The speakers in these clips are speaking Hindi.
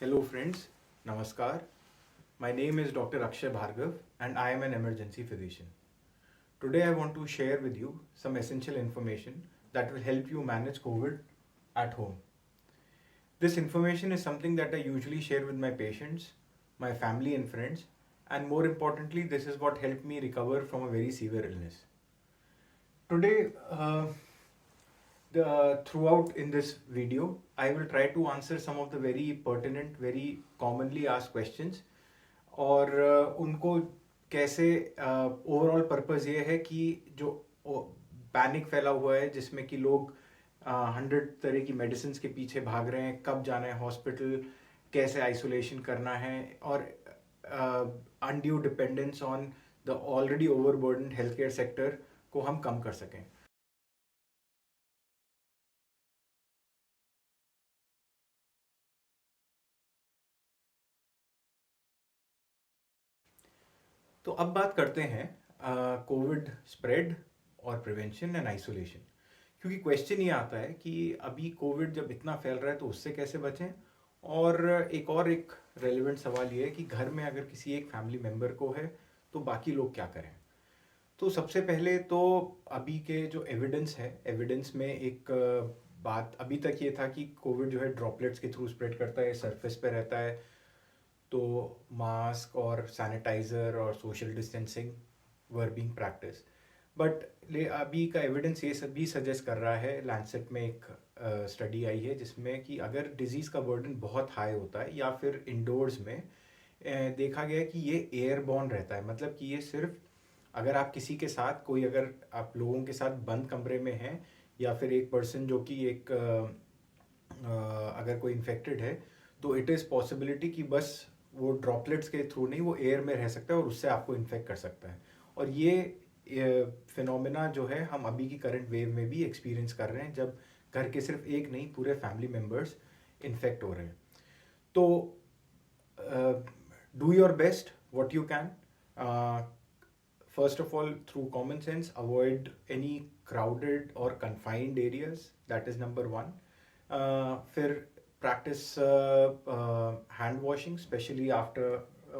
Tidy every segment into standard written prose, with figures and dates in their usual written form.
Hello friends, Namaskar. My name is Dr. Akshay Bhargav and I am an emergency physician. Today I want to share with you some essential information that will help you manage COVID at home. This information is something that I usually share with my patients, my family and friends, and more importantly, this is what helped me recover from a very severe illness. Today, throughout in this video, I will try to answer some of the very pertinent, very commonly asked questions और उनको कैसे ओवरऑल पर्पस ये है कि जो पैनिक फैला हुआ है जिसमें कि लोग 100 तरह की मेडिसिन के पीछे भाग रहे हैं, कब जाना है हॉस्पिटल, कैसे आइसोलेशन करना है और undue dependence on the already overburden health care sector को हम कम कर सकें. तो अब बात करते हैं कोविड स्प्रेड और प्रिवेंशन एंड आइसोलेशन. क्योंकि क्वेश्चन ये आता है कि अभी कोविड जब इतना फैल रहा है तो उससे कैसे बचें, और एक रेलेवेंट सवाल ये है कि घर में अगर किसी एक फैमिली मेम्बर को है तो बाकी लोग क्या करें. तो सबसे पहले तो अभी के जो एविडेंस है, एविडेंस में एक बात अभी तक ये था कि कोविड जो है ड्रॉपलेट्स के थ्रू स्प्रेड करता है, सरफेस पे रहता है, तो मास्क और सैनिटाइज़र और social distancing were being practice. But अभी का एविडेंस ये सब भी सजेस्ट कर रहा है, लैंसेट में एक स्टडी आई है जिसमें कि अगर डिजीज़ का बर्डन बहुत हाई होता है या फिर इंडोर्स में देखा गया है कि ये एयरबॉर्न रहता है. मतलब कि ये सिर्फ अगर आप किसी के साथ कोई, अगर आप लोगों के साथ बंद कमरे में हैं या फिर एक पर्सन जो कि एक अगर कोई इन्फेक्टेड है तो इट इज़ पॉसिबिलिटी कि बस वो ड्रॉपलेट्स के थ्रू नहीं, वो एयर में रह सकता है और उससे आपको इन्फेक्ट कर सकता है. और ये फिनोमेना जो है हम अभी की करंट वेव में भी एक्सपीरियंस कर रहे हैं, जब घर के सिर्फ एक नहीं पूरे फैमिली मेम्बर्स इन्फेक्ट हो रहे हैं. तो do your best what you can. First of all, through common sense, avoid any crowded or confined areas. That is number one. फिर practice hand washing, especially after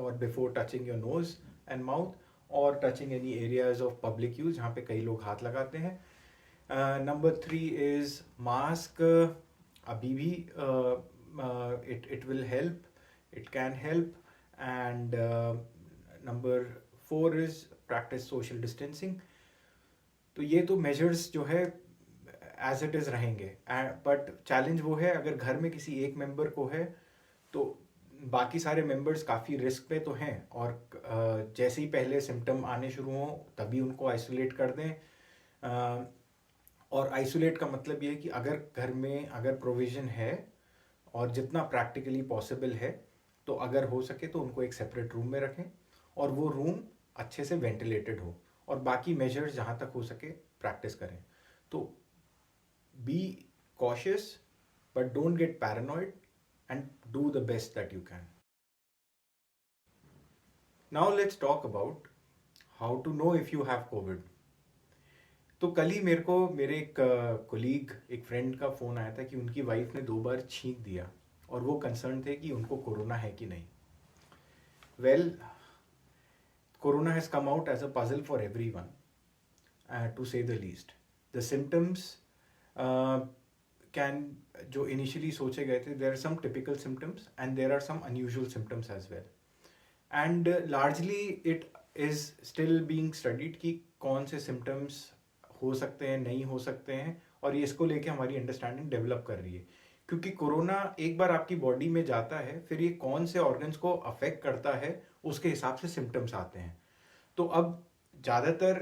or before touching your nose and mouth or touching any areas of public use जहाँ पे कई लोग हाथ लगाते हैं. Number three is mask. अभी भी it will help, it can help. And number four is practice social distancing. तो ये तो मेजर्स जो है एज इट इज़ रहेंगे. बट चैलेंज वो है, अगर घर में किसी एक मेंबर को है तो बाकी सारे मेंबर्स काफ़ी रिस्क पे तो हैं, और जैसे ही पहले सिम्टम आने शुरू हों तभी उनको आइसोलेट कर दें. और आइसोलेट का मतलब ये है कि अगर घर में अगर प्रोविज़न है और जितना प्रैक्टिकली पॉसिबल है तो अगर हो सके तो उनको एक सेपरेट रूम में रखें और वो रूम अच्छे से वेंटिलेटेड हो, और बाकी मेजर्स जहाँ तक हो सके प्रैक्टिस करें. तो be cautious but don't get paranoid and do the best that you can. Now let's talk about how to know if you have COVID. तो कल ही मेरे को मेरे एक कोलीग, एक फ्रेंड का फ़ोन आया था कि उनकी वाइफ ने 2 बार छींक दिया और वो कंसर्न थे कि उनको कोरोना है कि नहीं. Well, Corona has come out as a puzzle for everyone, to say the least. The symptoms can, जो initially सोचे गए थे, there are some typical symptoms and there are some unusual symptoms as well. And largely it is still being studied कि कौन से symptoms हो सकते हैं, नहीं हो सकते हैं, और ये इसको लेके हमारी अंडरस्टैंडिंग डेवलप कर रही है. क्योंकि कोरोना एक बार आपकी बॉडी में जाता है, फिर ये कौन से ऑर्गन्स को अफेक्ट करता है उसके हिसाब से सिम्टम्स आते हैं. तो अब ज़्यादातर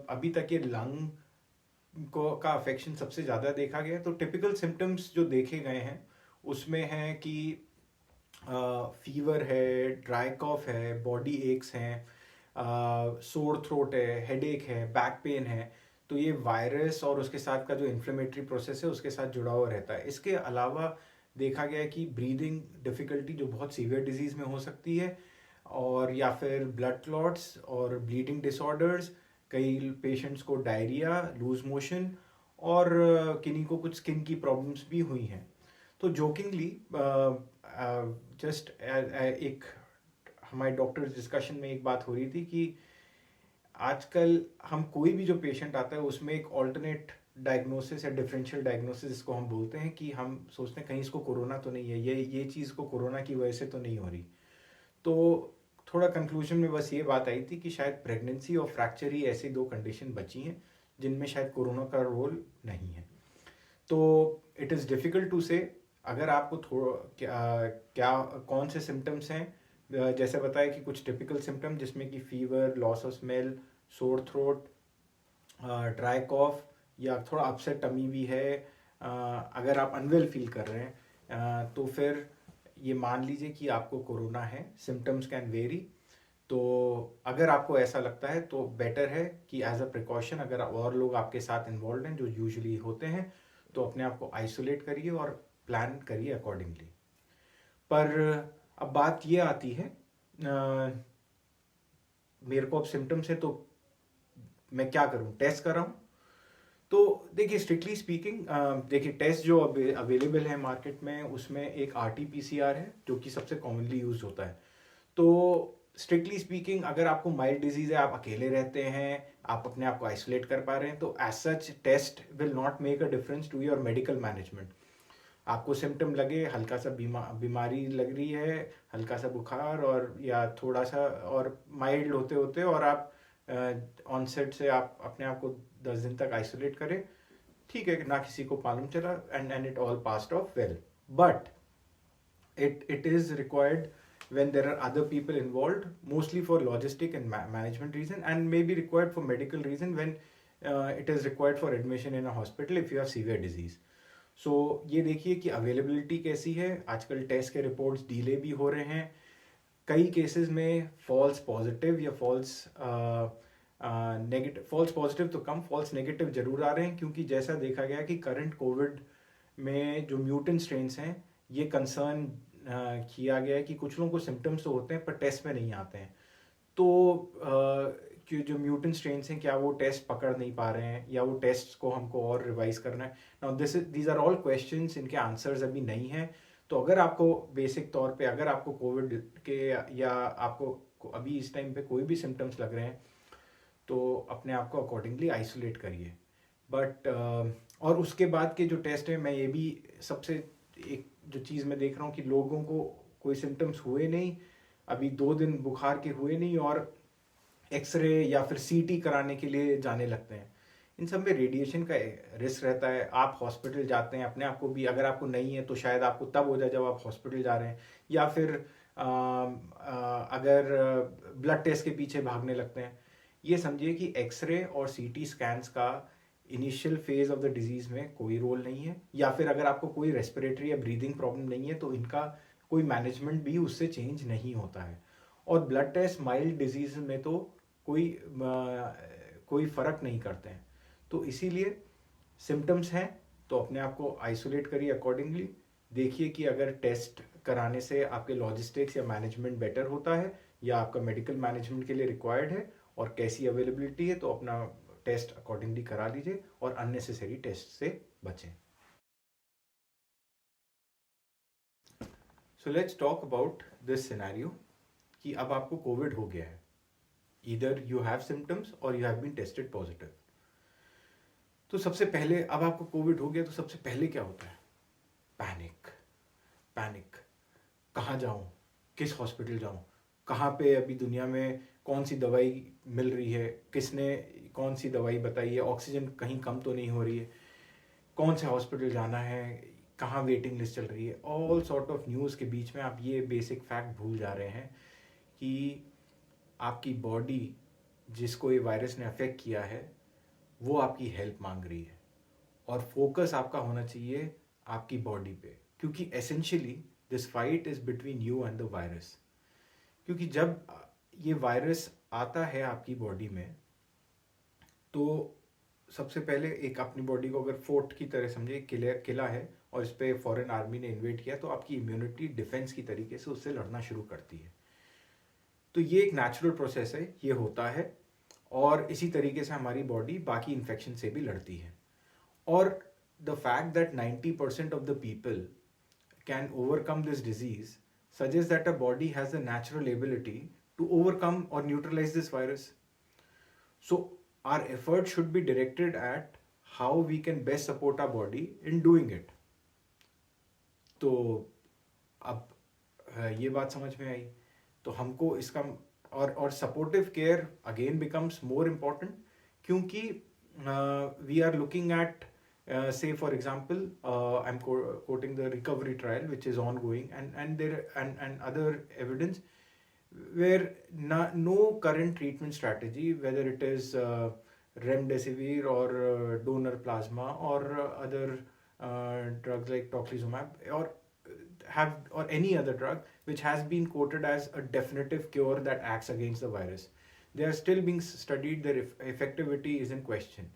अभी तक ये लंग को का अफेक्शन सबसे ज़्यादा देखा गया. तो टिपिकल सिम्टम्स जो देखे गए हैं उसमें है कि फीवर है, ड्राई कॉफ है, बॉडी एक्स हैं, सोर थ्रोट है, हेडेक है, बैक पेन है. तो ये वायरस और उसके साथ का जो इन्फ्लेमेटरी प्रोसेस है उसके साथ जुड़ा हुआ रहता है. इसके अलावा देखा गया है कि ब्रीदिंग डिफ़िकल्टी जो बहुत सीवियर डिजीज़ में हो सकती है, और या फिर ब्लड क्लॉट्स और ब्लीडिंग डिसऑर्डर्स, कई पेशेंट्स को डायरिया, लूज मोशन, और किन्हीं को कुछ स्किन की प्रॉब्लम्स भी हुई हैं. तो जोकिंगली जस्ट एक हमारे डॉक्टर्स डिस्कशन में एक बात हो रही थी कि आजकल हम कोई भी जो पेशेंट आता है उसमें एक ऑल्टरनेट डायग्नोसिस या डिफरेंशियल डायग्नोसिस इसको हम बोलते हैं कि हम सोचते हैं कहीं इसको कोरोना तो नहीं है, ये चीज़ को कोरोना की वजह से तो नहीं हो रही। तो थोड़ा कंक्लूजन में बस ये बात आई थी कि शायद प्रेगनेंसी और फ्रैक्चर ही ऐसी दो कंडीशन बची हैं जिनमें शायद कोरोना का रोल नहीं है। तो इट इज़ डिफ़िकल्ट टू से अगर आपको थोड़ा क्या कौन से सिम्टम्स हैं। जैसे बताया कि कुछ टिपिकल सिम्टम जिसमें कि fever, loss of smell, sore throat, dry cough या थोड़ा अपसेट टमी भी है। अगर आप अनवेल फील कर रहे हैं तो फिर ये मान लीजिए कि आपको कोरोना है। Symptoms can very. तो अगर आपको ऐसा लगता है तो बेटर है कि एज अ प्रिकॉशन अगर और लोग आपके साथ इन्वॉल्व हैं जो यूजुअली होते हैं तो अपने आप को आइसोलेट करिए और प्लान करिए अकॉर्डिंगली। पर अब बात ये आती है, मेरे को अब सिम्टम्स है तो मैं क्या करूं, टेस्ट कराऊं? तो देखिए स्ट्रिक्टली स्पीकिंग, देखिए टेस्ट जो अवेलेबल है मार्केट में उसमें एक RT-PCR है जो कि सबसे कॉमनली यूज होता है। तो स्ट्रिक्टली स्पीकिंग अगर आपको माइल्ड डिजीज है, आप अकेले रहते हैं, आप अपने आप को आइसोलेट कर पा रहे हैं, तो as such test will not make a difference to your medical management. आपको सिम्टम लगे, हल्का सा बीमारी लग रही है, हल्का सा बुखार और या थोड़ा सा और माइल्ड होते होते और आप ऑनसेट से आप अपने आप को 10 दिन तक आइसोलेट करें, ठीक है, ना किसी को मालूम चला and it all passed of well. But it is required when there are other people involved, mostly for logistic and management reason, and maybe required for medical reason when it is required for admission in a hospital if you have severe disease. So ये देखिए कि अवेलेबिलिटी कैसी है। आजकल टेस्ट के रिपोर्ट्स डिले भी हो रहे हैं, कई केसेस में फॉल्स पॉजिटिव या फॉल्स नेगेटिव, फॉल्स पॉजिटिव तो कम, फॉल्स नेगेटिव जरूर आ रहे हैं, क्योंकि जैसा देखा गया कि करंट कोविड में जो म्यूटेंट स्ट्रेन्स हैं ये कंसर्न किया गया है कि कुछ लोगों को सिम्टम्स तो होते हैं पर टेस्ट में नहीं आते हैं। तो कि जो म्यूटेंट स्ट्रेन्स हैं क्या वो टेस्ट पकड़ नहीं पा रहे हैं या वो टेस्ट को हमको और रिवाइज करना है। Now these are all questions, इनके आंसर्स अभी नहीं हैं। तो अगर आपको बेसिक तौर पे अगर आपको कोविड के या आपको अभी इस टाइम पे कोई भी सिम्टम्स लग रहे हैं तो अपने आप को अकॉर्डिंगली आइसोलेट करिए। बट और उसके बाद के जो टेस्ट है, मैं ये भी सबसे एक जो चीज़ मैं देख रहा हूँ कि लोगों को कोई सिम्टम्स हुए नहीं, अभी 2 दिन बुखार के हुए नहीं और एक्सरे या फिर CT कराने के लिए जाने लगते हैं। इन सब में रेडिएशन का रिस्क रहता है। आप हॉस्पिटल जाते हैं, अपने आप को भी अगर आपको नहीं है तो शायद आपको तब हो जाए जब आप हॉस्पिटल जा रहे हैं, या फिर अगर ब्लड टेस्ट के पीछे भागने लगते हैं। ये समझिए कि एक्सरे और CT स्कैन्स का initial phase of the disease में कोई रोल नहीं है, या फिर अगर आपको कोई रेस्पिरेटरी या ब्रीदिंग प्रॉब्लम नहीं है तो इनका कोई मैनेजमेंट भी उससे चेंज नहीं होता है। और ब्लड टेस्ट माइल्ड डिजीज में तो कोई फर्क नहीं करते हैं। तो इसीलिए सिम्टम्स हैं तो अपने आप को आइसोलेट करिए अकॉर्डिंगली। देखिए कि अगर टेस्ट कराने से आपके लॉजिस्टिक्स या मैनेजमेंट बेटर होता है या आपका मेडिकल मैनेजमेंट के लिए रिक्वायर्ड है और कैसी अवेलेबिलिटी है, तो अपना टेस्ट अकॉर्डिंगली करा लीजिए और अननेसेसरी टेस्ट से बचें। So let's talk about this scenario कि अब आपको कोविड हो गया है, ईदर यू हैव सिम्टम्स और you have been tested positive. तो सबसे पहले अब आपको कोविड हो गया तो सबसे पहले क्या होता है? पैनिक। पैनिक, कहाँ जाऊँ, किस हॉस्पिटल जाऊँ, कहाँ पे अभी दुनिया में कौन सी दवाई मिल रही है, किसने कौन सी दवाई बताई है, ऑक्सीजन कहीं कम तो नहीं हो रही है, कौन से हॉस्पिटल जाना है, कहाँ वेटिंग लिस्ट चल रही है। ऑल सॉर्ट ऑफ न्यूज़ के बीच में आप ये बेसिक फैक्ट भूल जा रहे हैं कि आपकी बॉडी जिसको ये वायरस ने अफेक्ट किया है वो आपकी हेल्प मांग रही है, और फोकस आपका होना चाहिए आपकी बॉडी पे, क्योंकि essentially this fight is between you and the virus. क्योंकि जब ये वायरस आता है आपकी बॉडी में तो सबसे पहले एक अपनी बॉडी को अगर फोर्ट की तरह समझे, किला है और इस पर फॉरेन आर्मी ने इन्वेट किया, तो आपकी इम्यूनिटी डिफेंस की तरीके से उससे लड़ना शुरू करती है। तो ये एक नेचुरल प्रोसेस है, ये होता है, और इसी तरीके से हमारी बॉडी बाकी इन्फेक्शन से भी लड़ती है। और the fact that 90% of the people can overcome this disease suggests that our body has the natural ability to overcome or neutralize this virus. So our effort should be directed at how we can best support our body in doing it. तो अब ये बात समझ में आई, तो हमको इसका और supportive care again becomes more important, क्योंकि we are looking at say for example, I'm quoting the recovery trial which is ongoing, and there and other evidence where no current treatment strategy, whether it is remdesivir or donor plasma or other drugs like tocilizumab or any other drug which has been quoted as a definitive cure that acts against the virus. They are still being studied, their effectivity is in question.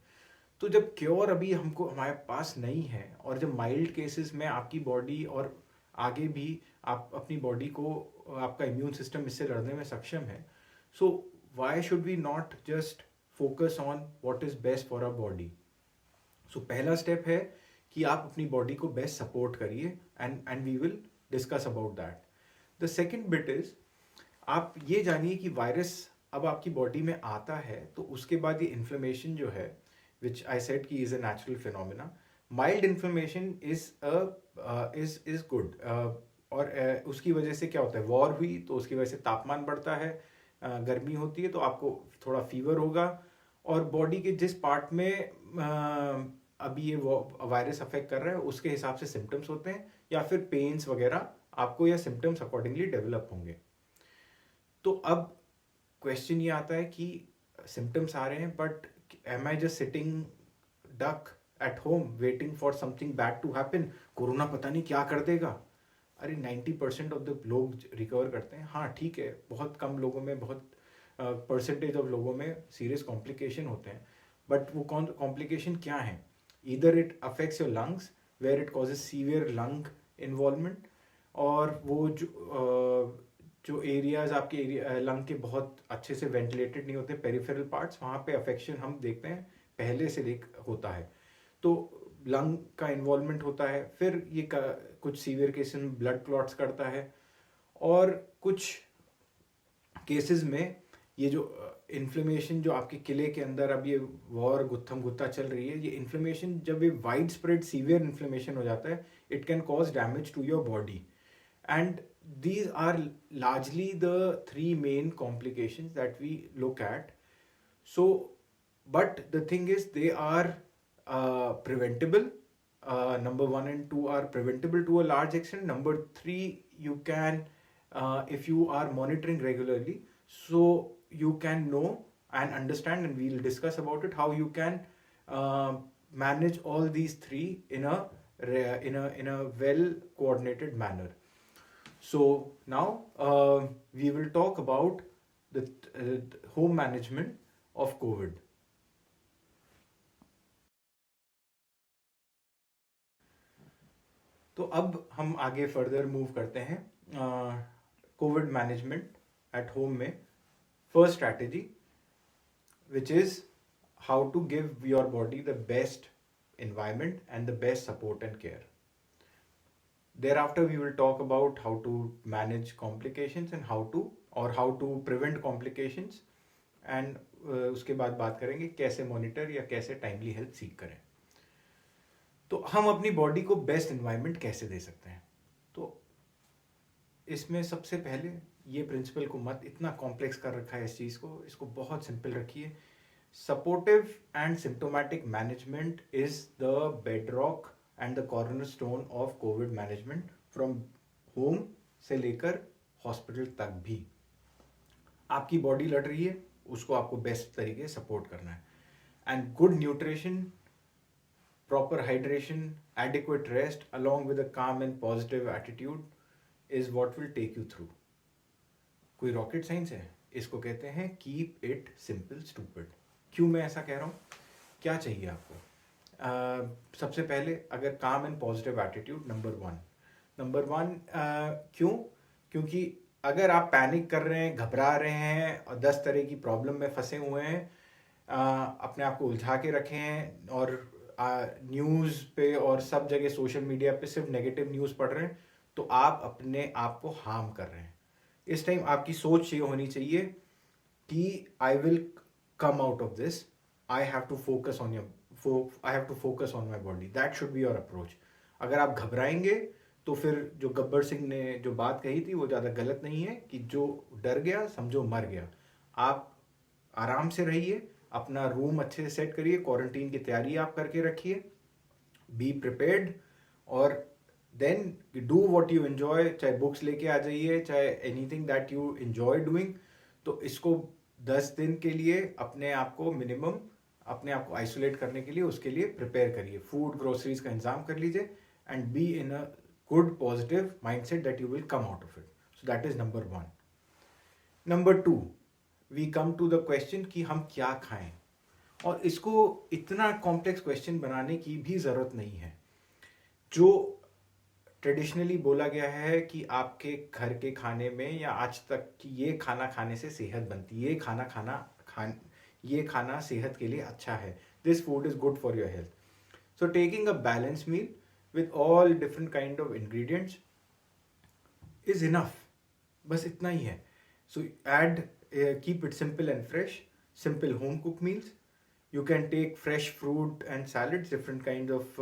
तो जब क्योर अभी हमको हमारे पास नहीं है, और जब माइल्ड केसेस में आपकी बॉडी और आगे भी आप अपनी बॉडी को, आपका इम्यून सिस्टम इससे लड़ने में सक्षम है, so why should we not just focus on what is best for our body. So पहला स्टेप है कि आप अपनी बॉडी को बेस्ट सपोर्ट करिए, and we will discuss about that. The second bit is, आप ये जानिए कि वायरस अब आपकी बॉडी में आता है तो उसके बाद ये इन्फ्लेमेशन जो है, which I said कि is a natural phenomena. Mild inflammation is good. और उसकी वजह से क्या होता है, वॉर हुई तो उसकी वजह से तापमान बढ़ता है, गर्मी होती है तो आपको थोड़ा फीवर होगा, और बॉडी के जिस पार्ट में अभी ये वायरस अफेक्ट कर रहा है उसके हिसाब से सिम्टम्स होते हैं, या फिर पेन्स वगैरह आपको या सिम्टम्स अकॉर्डिंगली डेवलप होंगे. तो अब क्वेश्चन ये आता है कि सिम्टम्स आ रहे हैं, but am I just sitting duck at home waiting for something bad to happen? Corona पता नहीं क्या कर देगा. अरे 90% ऑफ द लोग रिकवर करते हैं. हाँ ठीक है, बहुत कम लोगों में, बहुत परसेंटेज ऑफ लोगों में सीरियस कॉम्प्लिकेशन होते हैं, बट वो कॉम्प्लिकेशन क्या है? Either it affects your lungs where it causes severe lung involvement, और वो जो एरियाज आपके लंग के बहुत अच्छे से वेंटिलेटेड नहीं होते, पेरिफेरल पार्ट्स, वहाँ पे अफेक्शन हम देखते हैं पहले से होता है, तो लंग का इन्वॉल्वमेंट होता है. फिर ये कुछ सीवियर केसेस में ब्लड क्लॉट्स करता है, और कुछ केसेस में ये जो इन्फ्लेमेशन जो आपके किले के अंदर अब ये वॉर गुत्थम गुत्ता चल रही है, ये इन्फ्लेमेशन जब ये वाइड स्प्रेड सीवियर इन्फ्लेमेशन हो जाता है, it can cause damage to your body. And these are largely the three main complications that we look at. So, but the thing is, they are preventable. Number 1 and 2 are preventable to a large extent. Number 3, you can, if you are monitoring regularly, so you can know and understand, and we'll discuss about it, how you can manage all these three in a well coordinated manner. So now we will talk about the home management of COVID. तो अब हम आगे फर्दर मूव करते हैं कोविड मैनेजमेंट एट होम में. First strategy, which is how to give your body the best environment and the best support and care. Thereafter, we will talk about how to manage complications and how to prevent complications, and उसके बाद बात करेंगे कैसे मॉनिटर या कैसे टाइमली हेल्प सीख करें. तो हम अपनी बॉडी को बेस्ट एनवायरनमेंट कैसे दे सकते हैं? तो इसमें सबसे पहले ये प्रिंसिपल को मत इतना कॉम्प्लेक्स कर रखा है इस चीज़ को, इसको बहुत सिंपल रखिए. Supportive and symptomatic management is the bedrock and the cornerstone of COVID management from home से लेकर हॉस्पिटल तक भी. आपकी बॉडी लड़ रही है, उसको आपको बेस्ट तरीके से सपोर्ट करना है. And good nutrition, proper hydration, adequate rest along with a calm and positive attitude is what will take you through. कोई रॉकेट साइंस है? इसको कहते हैं कीप इट सिंपल स्टूपिड. क्यों मैं ऐसा कह रहा हूँ? क्या चाहिए आपको? सबसे पहले अगर काम and positive attitude number one. क्यों? क्योंकि अगर आप पैनिक कर रहे हैं, घबरा रहे हैं और 10 तरह की प्रॉब्लम में फंसे हुए हैं, अपने आप को उलझा के रखे हैं, और न्यूज़ पे और सब जगह सोशल मीडिया पे सिर्फ नेगेटिव न्यूज़ पढ़ रहे हैं, तो आप अपने आप को हार्म कर रहे हैं। इस टाइम आपकी सोच ये होनी चाहिए कि I will come out of this, I have to focus on I have to focus on my body, that should be your approach. अगर आप घबराएंगे तो फिर जो गब्बर सिंह ने जो बात कही थी वो ज़्यादा गलत नहीं है कि जो डर गया समझो मर गया। आप आराम से रहिए, अपना रूम अच्छे से सेट करिए, क्वारंटीन की तैयारी आप करके रखिए, बी प्रिपेयर्ड, और then do what you enjoy. चाहे बुक्स लेके आ जाइए, चाहे anything that you enjoy doing. तो इसको 10 दिन के लिए अपने आप को मिनिमम अपने आप को आइसोलेट करने के लिए उसके लिए प्रिपेयर करिए, फूड ग्रोसरीज का इंतजाम कर लीजिए, and be in a good positive mindset that you will come out of it. So that is number 1। Number 2, we come to the question कि हम क्या खाएं, और इसको इतना कॉम्प्लेक्स क्वेश्चन बनाने की भी ज़रूरत नहीं है। जो ट्रेडिशनली बोला गया है कि आपके घर के खाने में या आज तक कि ये खाना खाने से सेहत बनती है, ये खाना सेहत के लिए अच्छा है, this food is good for your health. So taking a balance meal with all different kind of ingredients is enough, बस इतना ही है। So add keep it simple and fresh, simple home cook meals. You can take fresh fruit and salads, different kind of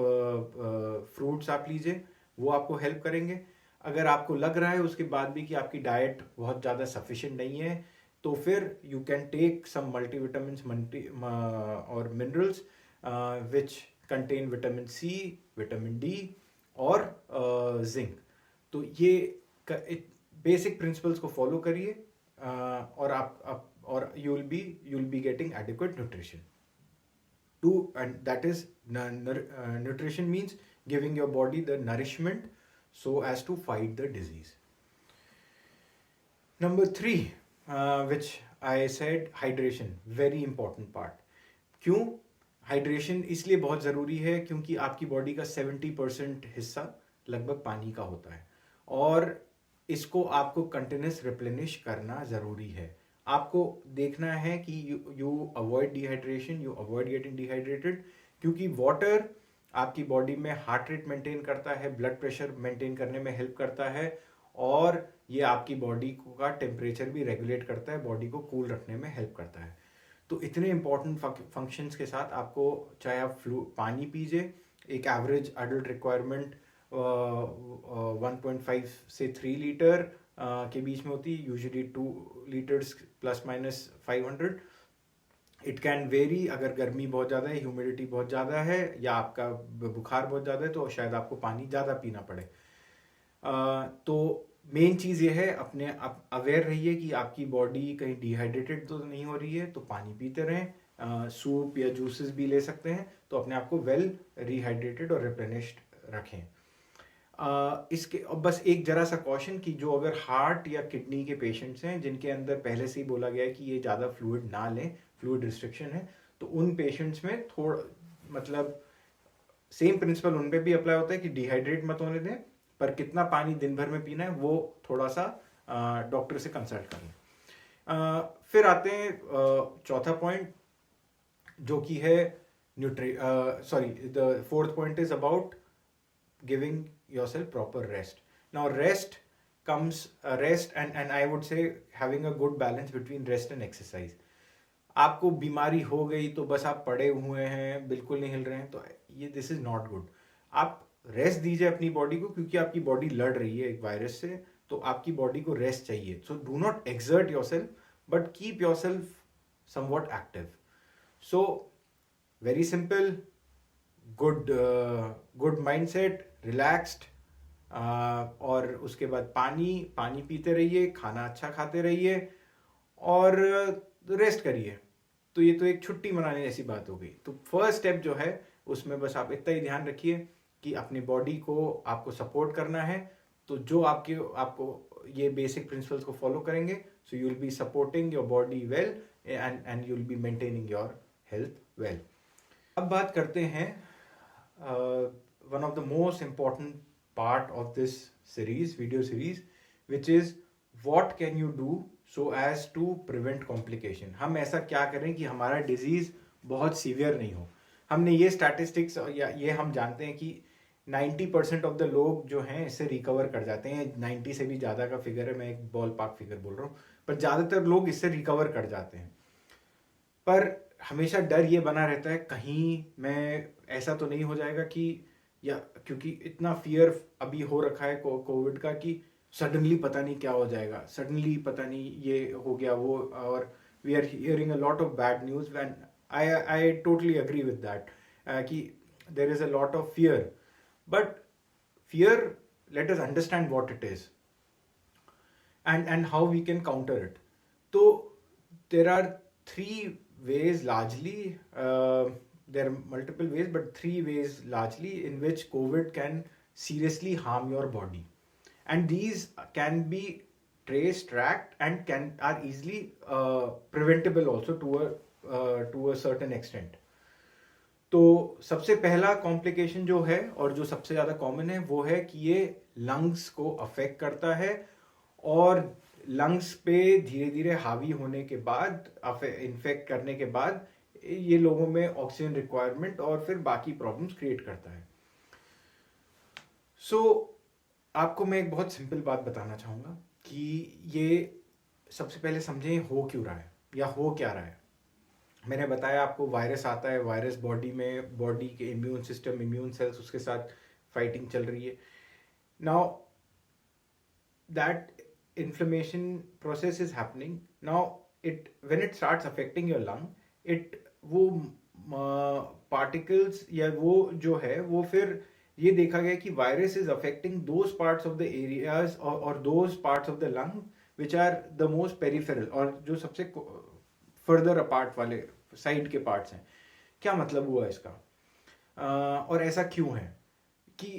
fruits आप लीजिए, वो आपको हेल्प करेंगे। अगर आपको लग रहा है उसके बाद भी कि आपकी डाइट बहुत ज़्यादा सफिशिएंट नहीं है, तो फिर you can take some multivitamins और minerals which contain vitamin C, vitamin D और जिंक। तो ये बेसिक प्रिंसिपल्स को फॉलो करिए, और और you will be getting adequate nutrition to, and that is nutrition means giving your body the nourishment so as to fight the disease. Number 3, which I said, hydration, very important part. क्यों हाइड्रेशन इसलिए बहुत ज़रूरी है क्योंकि आपकी बॉडी का 70% हिस्सा लगभग पानी का होता है, और इसको आपको कंटिन्यूस रिप्लेनिश करना ज़रूरी है। आपको देखना है कि you avoid dehydration, you avoid getting dehydrated, क्योंकि वाटर आपकी बॉडी में हार्ट रेट मेंटेन करता है, ब्लड प्रेशर मेंटेन करने में हेल्प करता है, और ये आपकी बॉडी का टेम्परेचर भी रेगुलेट करता है, बॉडी को कूल रखने में हेल्प करता है। तो इतने इंपॉर्टेंट फंक्शंस के साथ आपको, चाहे आप पानी पीजिए, एक एवरेज अडल्ट रिक्वायरमेंट 1.5 से 3 लीटर के बीच में होती है, usually 2 litres plus minus 500। It can very, अगर गर्मी बहुत ज़्यादा है, ह्यूमिडिटी बहुत ज़्यादा है, या आपका बुखार बहुत ज़्यादा है, तो शायद आपको पानी ज़्यादा पीना पड़े। तो मेन चीज़ ये है, अपने अवेयर रहिए कि आपकी बॉडी कहीं डिहाइड्रेटेड तो नहीं हो रही है, तो पानी पीते रहें, सूप या जूसेस भी ले सकते हैं, तो अपने आप को वेल रिहाइड्रेटेड और रिप्लेनिश्ड रखें। इसके और बस एक जरा सा कॉशन कि जो अगर हार्ट या किडनी के पेशेंट्स हैं जिनके अंदर पहले से ही बोला गया है कि ये ज़्यादा फ्लूइड ना लें, फ्लूइड रिस्ट्रिक्शन है, तो उन पेशेंट्स में थोड़ा मतलब सेम प्रिंसिपल उन पे भी अप्लाई होता है कि डिहाइड्रेट मत होने दें, पर कितना पानी दिन भर में पीना है वो थोड़ा सा डॉक्टर से कंसल्ट कर लें। फिर आते हैं चौथा पॉइंट, जो कि है the fourth point is about giving yourself proper rest. Now rest and I would say having a good balance between rest and exercise. आपको बीमारी हो गई तो बस आप पड़े हुए हैं, बिल्कुल नहीं हिल रहे हैं, तो ये दिस इज नॉट गुड। आप रेस्ट दीजिए अपनी बॉडी को, क्योंकि आपकी बॉडी लड़ रही है एक वायरस से, तो आपकी बॉडी को रेस्ट चाहिए। So do not exert yourself, but keep yourself somewhat active. So very simple, good mindset, relaxed, और उसके बाद पानी पीते रहिए, खाना अच्छा खाते रहिए, और रेस्ट करिए। तो ये तो एक छुट्टी मनाने जैसी बात हो गई। तो फर्स्ट स्टेप जो है उसमें बस आप इतना ही ध्यान रखिए कि अपनी बॉडी को आपको सपोर्ट करना है, तो जो आपको ये बेसिक प्रिंसिपल्स को फॉलो करेंगे, so you will be supporting your body well and you will be maintaining your health well. अब बात करते हैं one of the most important part of this video series, which is what can you do so as to prevent complication। हम ऐसा क्या करें कि हमारा डिजीज बहुत सीवियर नहीं हो। हमने ये स्टैटिस्टिक्स या ये हम जानते हैं कि 90% ऑफ द लोग जो हैं इससे रिकवर कर जाते हैं. 90 से भी ज़्यादा का फिगर है, मैं एक बॉल पार्क फिगर बोल रहा हूँ, पर ज़्यादातर लोग इससे रिकवर कर जाते हैं. पर हमेशा डर ये बना रहता है कहीं मैं ऐसा तो नहीं हो जाएगा कि, या क्योंकि इतना फियर अभी हो रखा है कोविड का कि सडनली पता नहीं क्या हो जाएगा, सडनली पता नहीं ये हो गया वो, और we are hearing a lot of bad news. And I totally agree with that कि there is a lot of fear. But fear, let us understand what it is and how we can counter it. So there are three ways largely, there are multiple ways, but three ways largely in which COVID can seriously harm your body, and these can be traced, tracked, and are easily preventable also to a certain extent. तो सबसे पहला कॉम्प्लिकेशन जो है और जो सबसे ज़्यादा कॉमन है वो है कि ये लंग्स को अफेक्ट करता है, और लंग्स पे धीरे धीरे हावी होने के बाद, इन्फेक्ट करने के बाद ये लोगों में ऑक्सीजन रिक्वायरमेंट और फिर बाकी प्रॉब्लम्स क्रिएट करता है. सो आपको मैं एक बहुत सिंपल बात बताना चाहूँगा कि ये सबसे पहले समझें हो क्यों रहा है या हो क्या रहा है. मैंने बताया आपको वायरस आता है, वायरस बॉडी में, बॉडी के इम्यून सिस्टम, इम्यून सेल्स उसके साथ फाइटिंग चल रही है. Now that inflammation process is happening. Now it when it starts affecting your lung, it वो पार्टिकल्स या वो जो है वो फिर ये देखा गया कि virus is affecting those parts of the areas और those parts of the lung which are the most peripheral, और जो सबसे फर्दर अपार्ट वाले साइड के पार्ट्स हैं. क्या मतलब हुआ इसका, और ऐसा क्यों है कि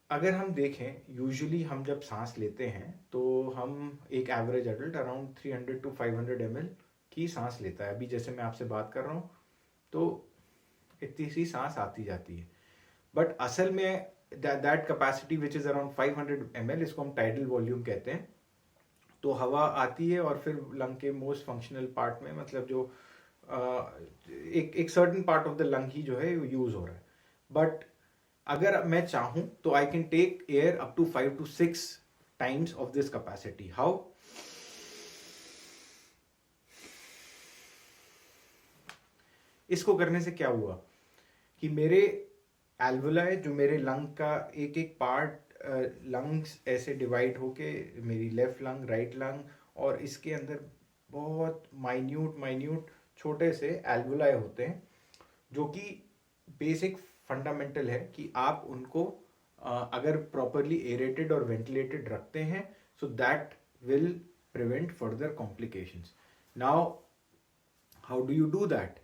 अगर हम देखें यूजुअली हम जब सांस लेते हैं तो हम एक average adult around 300 to 500 ml की सांस लेता है. अभी जैसे मैं आपसे बात कर रहा हूँ तो इतनी सी सांस आती जाती है, बट असल में that capacity which is around 500 ml, इसको हम टाइडल वॉल्यूम कहते हैं. तो हवा आती है और फिर लंग के मोस्ट फंक्शनल पार्ट में, मतलब जो एक certain part of the lung ही जो है यूज हो रहा है. बट अगर मैं चाहूं तो I can take air up to 5 to 6 times of this capacity. How? इसको करने से क्या हुआ कि मेरे एल्वुलाई, जो मेरे लंग का एक एक पार्ट, लंग्स ऐसे डिवाइड होके मेरी लेफ्ट लंग, राइट लंग, और इसके अंदर बहुत माइन्यूट छोटे से एल्वुलाई होते हैं जो कि बेसिक फंडामेंटल है कि आप उनको अगर प्रॉपरली एरेटेड और वेंटिलेटेड रखते हैं, so that will prevent further complications. Now how do you do that,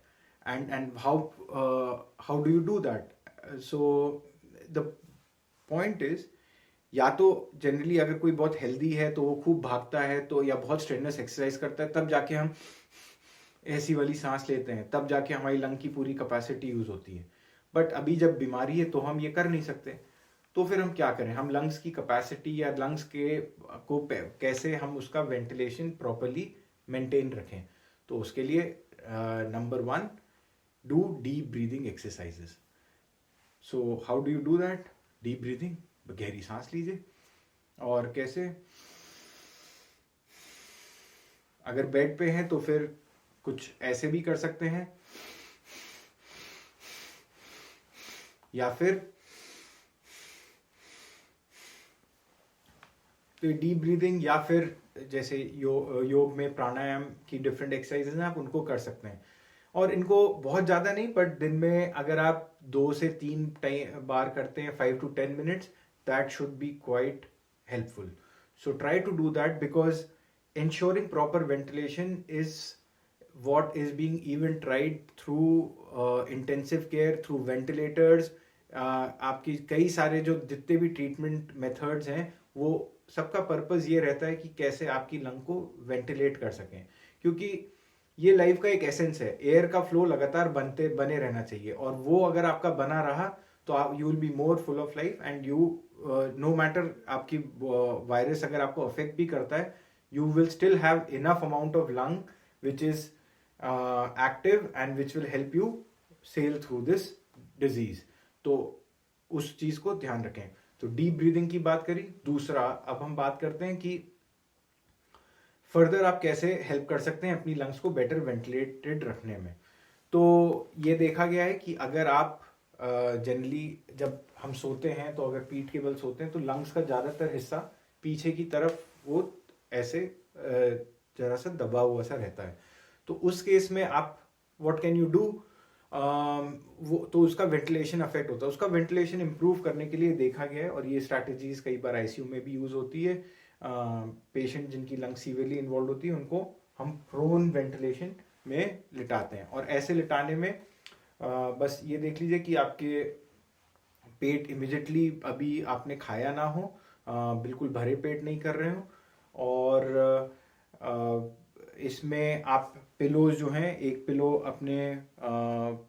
and how do you do that? So the point is, या तो जनरली अगर कोई बहुत हेल्दी है तो वो खूब भागता है तो, या बहुत स्ट्रेनस एक्सरसाइज करता है, तब जाके हम ऐसी वाली सांस लेते हैं, तब जाके हमारी लंग की पूरी कैपेसिटी यूज होती है. बट अभी जब बीमारी है तो हम ये कर नहीं सकते, तो फिर हम क्या करें? हम लंग्स की कैपेसिटी या लंग्स के को कैसे हम उसका वेंटिलेशन प्रॉपरली मेंटेन रखें. तो उसके लिए number 1, do deep breathing exercises. So how do you do that? Deep breathing, गहरी सांस लीजिए. और कैसे? अगर बेड पे हैं तो फिर कुछ ऐसे भी कर सकते हैं, या फिर तो डीप ब्रीदिंग, या फिर जैसे योग में प्राणायाम की डिफरेंट एक्सरसाइजेज हैं, आप उनको कर सकते हैं. और इनको बहुत ज़्यादा नहीं, बट दिन में अगर आप 2 से 3 बार करते हैं 5 to 10 minutes, that should be quite helpful. So try to do that, because ensuring proper ventilation is what is being even tried through intensive care, through ventilators. आपकी कई सारे जो जितने भी ट्रीटमेंट मेथड्स हैं वो सबका पर्पस ये रहता है कि कैसे आपकी लंग को वेंटिलेट कर सकें, क्योंकि ये लाइफ का एक एसेंस है. एयर का फ्लो लगातार बने रहना चाहिए, और वो अगर आपका बना रहा तो आप you will be more full of life, and you no matter आपकी वायरस अगर आपको अफेक्ट भी करता है, you will still have enough amount of lung which is active and which will help you sail through this disease. तो उस चीज़ को ध्यान रखें। तो डीप ब्रीदिंग की बात करी। दूसरा, अब हम बात करते हैं कि फर्दर आप कैसे हेल्प कर सकते हैं अपनी लंग्स को बेटर वेंटिलेटेड रखने में। तो ये देखा गया है कि अगर आप जनरली जब हम सोते हैं, तो अगर पीठ के बल सोते हैं, तो लंग्स का ज़्यादातर हिस्सा पीछे की तरफ वो ऐसे जरा सा दबा हुआ सा रहता है। तो उस केस में आप व्हाट कैन यू डू, वो तो उसका वेंटिलेशन अफेक्ट होता है। उसका वेंटिलेशन इंप्रूव करने के लिए देखा गया है, और ये स्ट्रैटेजीज कई बार आईसीयू में भी यूज होती है। पेशेंट जिनकी लंग सीवियरली इन्वॉल्व होती है उनको हम प्रोन वेंटिलेशन में लिटाते हैं, और ऐसे लिटाने में बस ये देख लीजिए कि आपके पेट इमिडिएटली अभी आपने खाया ना हो, बिल्कुल भरे पेट नहीं कर रहे हो, और इसमें आप पिलोज जो हैं, एक पिलो अपने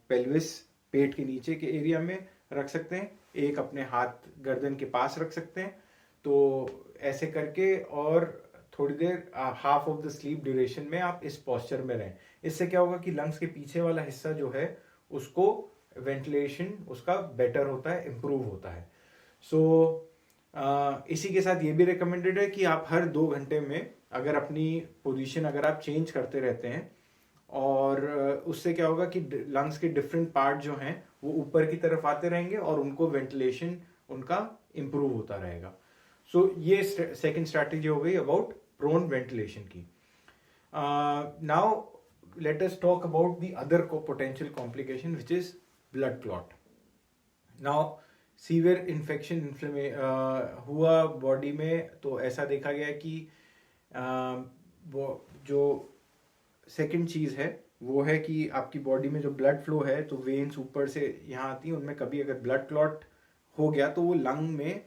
पेल्विस पेट के नीचे के एरिया में रख सकते हैं, एक अपने हाथ गर्दन के पास रख सकते हैं। तो ऐसे करके, और थोड़ी देर half of the sleep duration में आप इस पोस्चर में रहें। इससे क्या होगा कि लंग्स के पीछे वाला हिस्सा जो है उसको वेंटिलेशन उसका बेटर होता है, इम्प्रूव होता है। सो इसी के साथ ये भी रिकमेंडेड है कि आप हर 2 घंटे में अगर अपनी पोजीशन अगर आप चेंज करते रहते हैं, और उससे क्या होगा कि लंग्स के डिफरेंट पार्ट जो हैं वो ऊपर की तरफ आते रहेंगे और उनको वेंटिलेशन उनका इम्प्रूव होता रहेगा। सो ये सेकंड स्ट्रैटेजी हो गई अबाउट प्रोन वेंटिलेशन की। Now let us talk about the other potential complication which is blood clot. Now severe infection हुआ बॉडी में, तो ऐसा देखा गया है कि वो जो सेकंड चीज़ है वो है कि आपकी बॉडी में जो ब्लड फ्लो है, तो वेन्स ऊपर से यहाँ आती हैं, उनमें कभी अगर ब्लड क्लॉट हो गया तो वो लंग में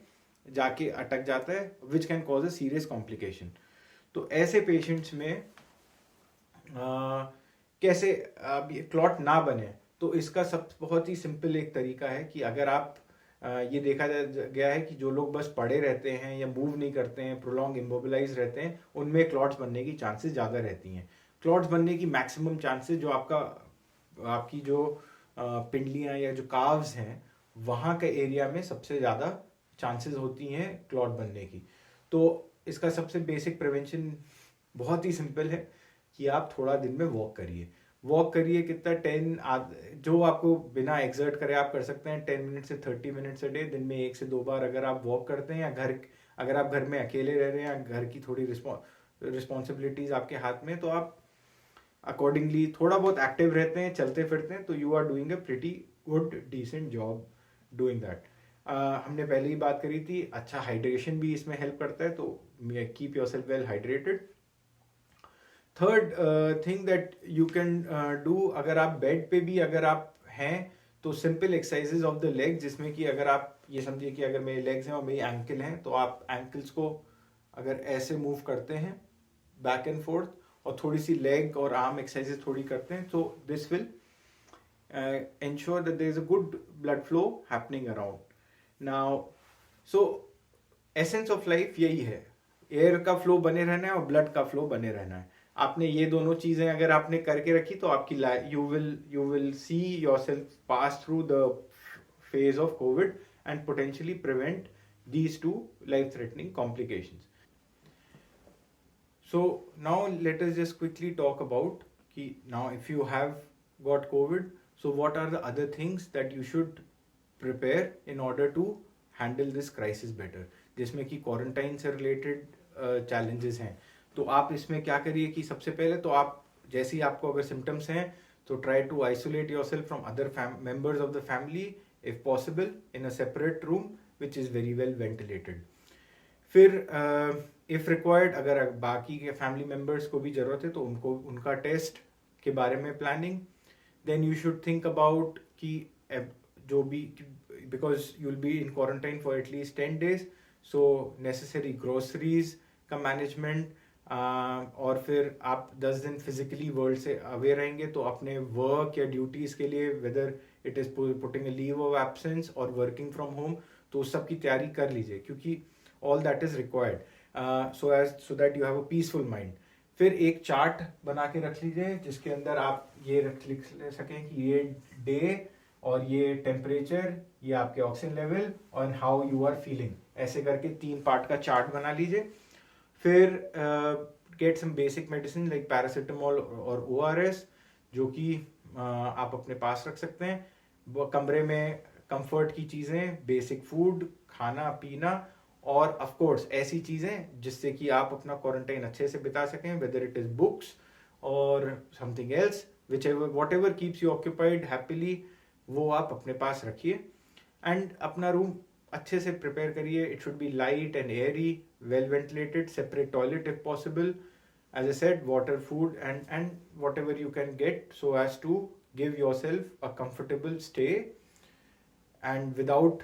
जाके अटक जाता है, which can cause a serious complication. तो ऐसे पेशेंट्स में कैसे अब ये क्लॉट ना बने, तो इसका सब बहुत ही सिंपल एक तरीका है कि अगर आप ये देखा गया है कि जो लोग बस पड़े रहते हैं या मूव नहीं करते हैं, प्रोलॉन्ग इमोबिलाइज रहते हैं, उनमें क्लॉट्स बनने की चांसेस ज़्यादा रहती हैं। क्लॉट्स बनने की मैक्सिमम चांसेस जो आपकी जो पिंडलियाँ या जो काव्स हैं वहाँ के एरिया में सबसे ज़्यादा चांसेस होती हैं क्लॉट बनने की। तो इसका सबसे बेसिक प्रिवेंशन बहुत ही सिंपल है कि आप थोड़ा दिन में वॉक करिए कितना 10 जो आपको बिना एक्सर्ट करे आप कर सकते हैं, 10 मिनट से 30 मिनट्स अ डे, दिन में 1 से 2 बार अगर आप वॉक करते हैं, या अगर आप घर में अकेले रह रहे हैं या घर की थोड़ी रिस्पॉन्सिबिलिटीज आपके हाथ में, तो आप अकॉर्डिंगली थोड़ा बहुत एक्टिव रहते हैं, चलते फिरते हैं, तो you are doing a pretty good decent job doing that. हमने पहले ही बात करी थी, अच्छा हाइड्रेशन भी इसमें हेल्प करता है, तो keep yourself well hydrated. Third thing that you can do, अगर आप बेड पे भी अगर आप हैं, तो simple exercises of the leg, जिसमें कि अगर आप ये समझिए कि अगर मेरे लेग्स हैं और मेरी एंकल हैं, तो आप एंकल्स को अगर ऐसे मूव करते हैं बैक एंड फोर्थ, और थोड़ी सी लेग और आर्म एक्सरसाइजेज थोड़ी करते हैं, तो this will ensure that there is a good blood flow happening around. Now, so essence of life यही है, एयर का फ्लो बने रहना है और ब्लड का फ्लो बने रहना है। आपने ये दोनों चीजें अगर आपने करके रखी, तो आपकी you will see yourself pass through the phase of Covid and potentially prevent these two life threatening complications. So now let us just quickly talk about now if you have got COVID, so what are the other things that you should prepare in order to handle this crisis better, जिसमें कि क्वारंटाइन से रिलेटेड चैलेंजेस हैं। तो आप इसमें क्या करिए कि सबसे पहले तो आप जैसे ही आपको अगर सिम्टम्स हैं, तो try to isolate yourself from other members of the family if possible in a separate room which is very well ventilated. फिर इफ़ रिक्वायर्ड, अगर बाकी के फैमिली मेम्बर्स को भी ज़रूरत है, तो उनका टेस्ट के बारे में planning. Then you should think about कि जो भी, because you will be in quarantine for at least 10 days, so necessary groceries का मैनेजमेंट, और फिर आप 10 दिन फिजिकली वर्ल्ड से अवे रहेंगे, तो अपने वर्क या ड्यूटीज़ के लिए, whether it is putting a leave of absence और वर्किंग फ्रॉम होम, तो उस सब की तैयारी कर लीजिए, क्योंकि all that is required so that you have a peaceful mind. फिर एक चार्ट बना के रख लीजिए जिसके अंदर आप ये लिख सकें कि ये डे और ये टेम्परेचर, ये आपके ऑक्सीजन लेवल और हाउ यू आर फीलिंग, ऐसे करके 3 पार्ट का चार्ट बना लीजिए. फिर get some basic medicine like paracetamol और ORS, जो कि आप अपने पास रख सकते हैं. वो कमरे में कंफर्ट की चीज़ें, बेसिक फूड, खाना पीना, और ऑफ कोर्स ऐसी चीज़ें जिससे कि आप अपना क्वारंटाइन अच्छे से बिता सकें, वेदर इट इज़ बुक्स और something else, which ever what ever keeps you occupied happily, वो आप अपने पास रखिए. एंड अपना रूम अच्छे से प्रिपेयर करिए. It should be light and Airy, well ventilated, separate toilet if possible. As I said, water, food, and whatever you can get, so as to give yourself a comfortable stay and without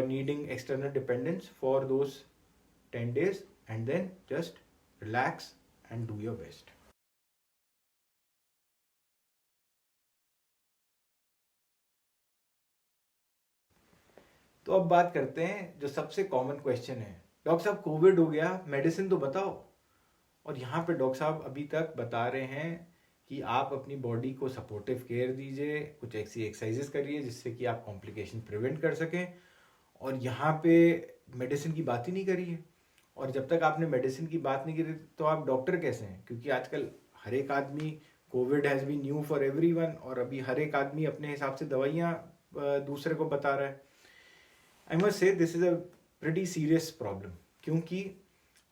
needing external dependence for those 10 days, and then just relax and do your best. तो अब बात करते हैं जो सबसे कॉमन क्वेश्चन है, डॉक्टर साहब कोविड हो गया, मेडिसिन तो बताओ. और यहाँ पे डॉक्टर साहब अभी तक बता रहे हैं कि आप अपनी बॉडी को सपोर्टिव केयर दीजिए, कुछ ऐसी एक्सरसाइजेस करिए जिससे कि आप कॉम्प्लिकेशन प्रिवेंट कर सकें, और यहाँ पे मेडिसिन की बात ही नहीं करी है. और जब तक आपने मेडिसिन की बात नहीं करी तो आप डॉक्टर कैसे हैं? क्योंकि आजकल हर एक आदमी, COVID has been new for everyone, और अभी हर एक आदमी अपने हिसाब से दवाइयाँ दूसरे को बता रहा है. I must say this is a pretty serious problem, क्योंकि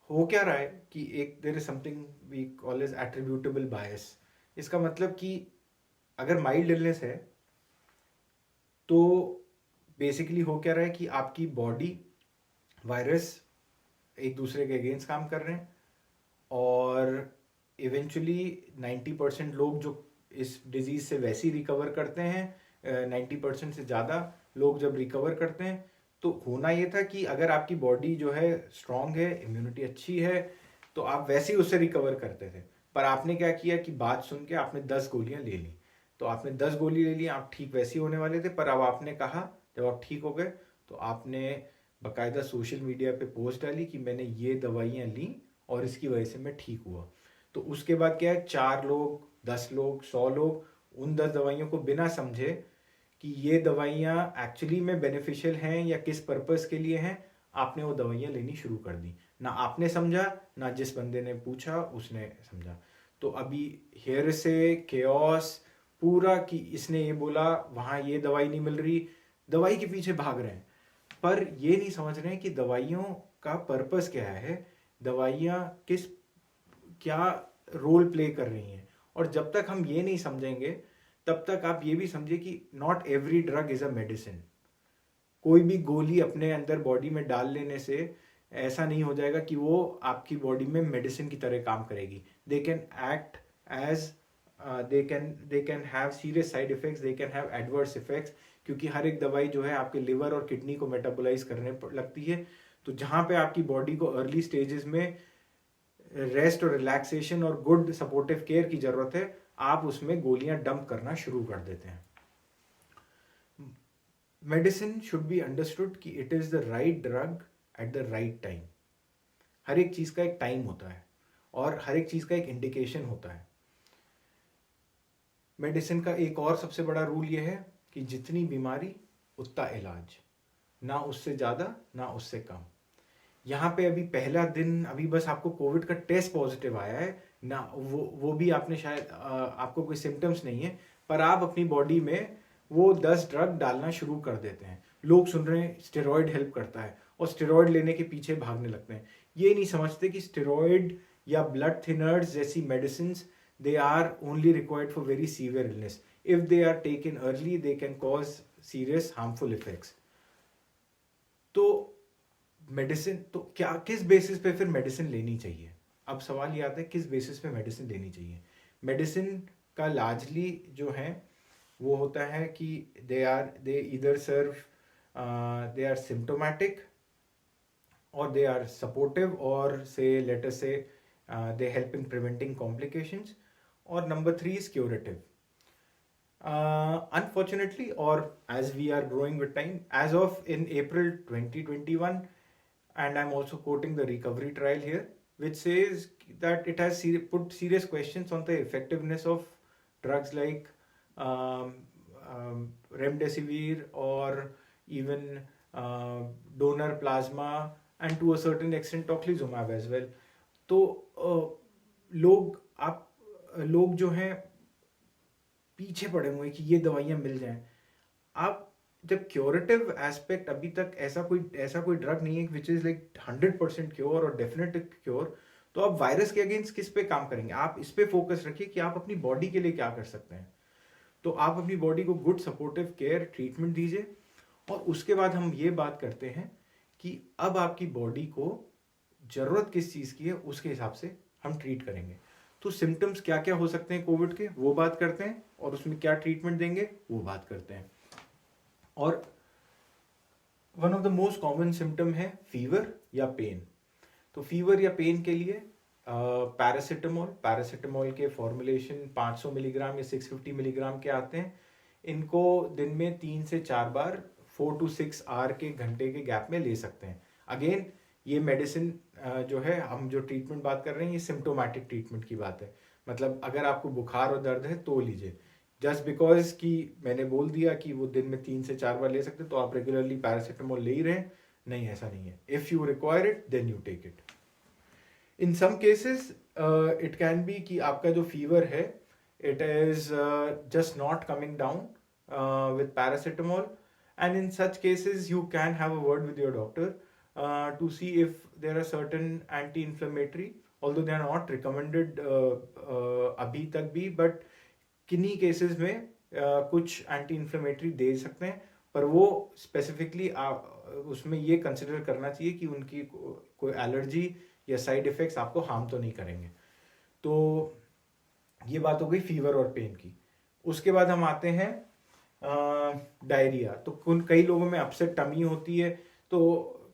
हो क्या रहा है कि एक there is something we call as attributable bias. इसका मतलब कि अगर माइल्ड इलनेस है तो बेसिकली हो क्या रहा है कि आपकी बॉडी, वायरस एक दूसरे के अगेंस्ट काम कर रहे हैं, और इवेंचुअली 90% लोग जो इस डिजीज़ से वैसे ही रिकवर करते हैं, 90% से ज़्यादा लोग जब रिकवर करते हैं, तो होना ये था कि अगर आपकी बॉडी जो है स्ट्रांग है, इम्यूनिटी अच्छी है, तो आप वैसे ही उससे रिकवर करते थे. पर आपने क्या किया कि बात सुन के आपने 10 गोलियां ले ली. तो आपने 10 गोली ले ली, आप ठीक वैसे ही होने वाले थे, पर अब आपने कहा, जब आप ठीक हो गए तो आपने बाकायदा सोशल मीडिया पे पोस्ट डाली कि मैंने ये दवाइयाँ ली और इसकी वजह से मैं ठीक हुआ. तो उसके बाद क्या है, 4 लोग, 10 लोग, 100 लोग उन 10 दवाइयों को बिना समझे कि ये दवाइयाँ एक्चुअली में बेनिफिशियल हैं या किस पर्पस के लिए हैं, आपने वो दवाइयाँ लेनी शुरू कर दी. ना आपने समझा, ना जिस बंदे ने पूछा उसने समझा. तो अभी हेयर से केओस पूरा, कि इसने ये बोला, वहाँ ये दवाई नहीं मिल रही, दवाई के पीछे भाग रहे हैं, पर ये नहीं समझ रहे हैं कि दवाइयों का पर्पस क्या है, दवाइयाँ किस, क्या रोल प्ले कर रही हैं. और जब तक हम ये नहीं समझेंगे तब तक आप ये भी समझिए कि not every drug is a medicine. कोई भी गोली अपने अंदर बॉडी में डाल लेने से ऐसा नहीं हो जाएगा कि वो आपकी बॉडी में मेडिसिन की तरह काम करेगी. They can act as, they can have serious side effects, they can have adverse effects, क्योंकि हर एक दवाई जो है आपके लिवर और किडनी को मेटाबोलाइज करने लगती है. तो जहाँ पे आपकी बॉडी को अर्ली स्टेजेस में रेस्ट और रिलैक्सेशन और गुड सपोर्टिव केयर की जरूरत है, आप उसमें गोलियां डंप करना शुरू कर देते हैं. मेडिसिन शुड बी अंडरस्टूड कि it is the right drug at the right time. हर एक चीज का एक टाइम होता है और हर एक चीज का एक इंडिकेशन होता है. मेडिसिन का एक और सबसे बड़ा रूल यह है कि जितनी बीमारी उतना इलाज, ना उससे ज़्यादा ना उससे कम. यहाँ पे अभी पहला दिन, अभी बस आपको कोविड का टेस्ट पॉजिटिव आया है ना, वो भी आपने शायद आपको कोई सिम्टम्स नहीं है, पर आप अपनी बॉडी में वो 10 ड्रग डालना शुरू कर देते हैं. लोग सुन रहे हैं स्टेरॉयड हेल्प करता है और स्टेरॉयड लेने के पीछे भागने लगते हैं. ये नहीं समझते कि स्टेरॉयड या ब्लड थिनर्स जैसी medicine, they are only required for very severe illness. If they are taken early, they can cause serious harmful effects. तो मेडिसिन तो क्या, किस बेसिस पे फिर मेडिसिन लेनी चाहिए? अब सवाल ये आता है किस बेसिस पे मेडिसिन लेनी चाहिए. मेडिसिन का लार्जली जो है वो होता है कि they either serve, they are symptomatic, or they are supportive, or say, let us say, they help in preventing complications, or number 3 is curative. Unfortunately, or as we are growing with time, as of in April 2021, and I'm also quoting the recovery trial here, which says that it has put serious questions on the effectiveness of drugs like um, remdesivir और even donor plasma and to a certain extent tocilizumab as well. तो लोग जो हैं पीछे पड़े हुए हैं कि ये दवाइयाँ मिल जाएं. आप जब क्योरेटिव एस्पेक्ट, अभी तक ऐसा कोई ड्रग नहीं है विच इज लाइक 100% क्योर और डेफिनेटिव क्योर, तो आप वायरस के अगेंस्ट किस पे काम करेंगे? आप इस पे फोकस रखिए कि आप अपनी बॉडी के लिए क्या कर सकते हैं. तो आप अपनी बॉडी को गुड सपोर्टिव केयर ट्रीटमेंट दीजिए, और उसके बाद हम ये बात करते हैं कि अब आपकी बॉडी को जरूरत किस चीज़ की है, उसके हिसाब से हम ट्रीट करेंगे. तो सिम्टम्स क्या क्या हो सकते हैं कोविड के, वो बात करते हैं, और उसमें क्या ट्रीटमेंट देंगे वो बात करते हैं. और one of the most common symptom है फीवर या पेन. तो फीवर या पेन के लिए पैरासिटामोल के फॉर्मुलेशन 500 मिलीग्राम या 650 मिलीग्राम के आते हैं. इनको दिन में 3 से 4 बार 4 to 6 आवर के घंटे के गैप में ले सकते हैं. अगेन ये मेडिसिन जो है, हम जो ट्रीटमेंट बात कर रहे हैं, ये सिम्टोमेटिक ट्रीटमेंट की बात है. मतलब अगर आपको बुखार और दर्द है तो लीजिए. जस्ट बिकॉज कि मैंने बोल दिया कि वो दिन में 3 से 4 बार ले सकते हैं तो आप रेगुलरली पैरासिटामोल ले ही रहे हैं, नहीं, ऐसा नहीं है. If you require it then you take it. In some cases it can be कि आपका जो फीवर है it is just not coming down with paracetamol, and in such cases you can have a word with your doctor to see if there are certain anti-inflammatory, although they are not recommended अभी तक भी, but किन्हीं केसेस में कुछ एंटी इन्फ्लेमेटरी दे सकते हैं, पर वो स्पेसिफिकली उसमें ये कंसिडर करना चाहिए कि उनकी कोई एलर्जी या साइड इफेक्ट्स आपको हार्म तो नहीं करेंगे. तो ये बात हो गई फीवर और पेन की. उसके बाद हम आते हैं डायरिया. तो कई लोगों में अपसेट टमी होती है, तो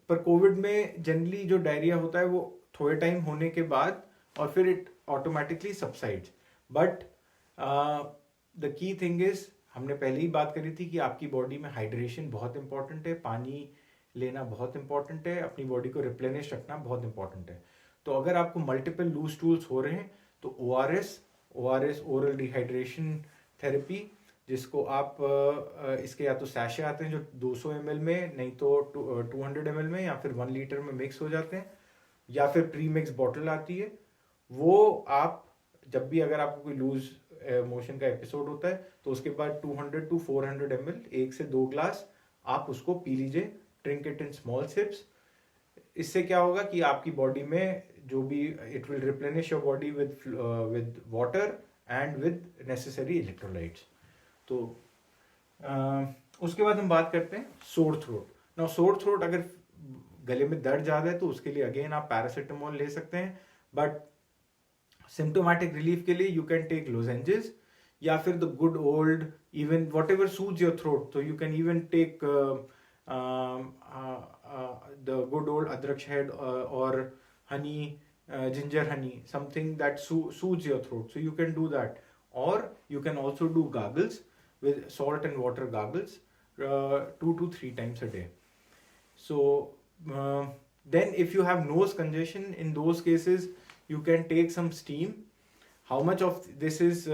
पर कोविड में जनरली जो डायरिया होता है वो थोड़े टाइम होने के बाद और फिर it automatically subsides. But the key thing is, हमने पहले ही बात करी थी कि आपकी बॉडी में हाइड्रेशन बहुत इंपॉर्टेंट है, पानी लेना बहुत इंपॉर्टेंट है, अपनी बॉडी को रिप्लेनिश रखना बहुत इंपॉर्टेंट है. तो अगर आपको मल्टीपल लूज स्टूल्स हो रहे हैं तो ORS ओरल डिहाइड्रेशन थेरेपी, जिसको आप इसके या तो सैशे आते हैं जो 200 ml में, नहीं तो 200 ml में, या फिर 1 लीटर में मिक्स हो जाते हैं, या फिर प्री मिक्स बॉटल आती है, वो आप जब भी अगर आपको कोई लूज मोशन का एपिसोड होता है तो उसके बाद 200 to 400 ml 1 से 2 ग्लास आप उसको पी लीजिए. Drink it in small sips. इससे क्या होगा कि आपकी बॉडी में जो भी, it will replenish your body with water and with necessary electrolytes. तो उसके बाद हम बात करते हैं sore throat. Now sore throat, अगर गले में दर्द ज़्यादा है तो उसके लिए अगेन आप पैरासिटामोल ले सकते हैं, बट सिम्टोमेटिक रिलीफ के लिए यू कैन टेक लोजेंजेस, या फिर the good old, even whatever soothe your throat, तो you can even take the good old adrak shahad और Honey, ginger honey, something that soothes your throat, so you can do that. Or you can also do gargles with salt and water gargles 2 to 3 times a day. So then if you have nose congestion, in those cases you can take some steam. How much of this is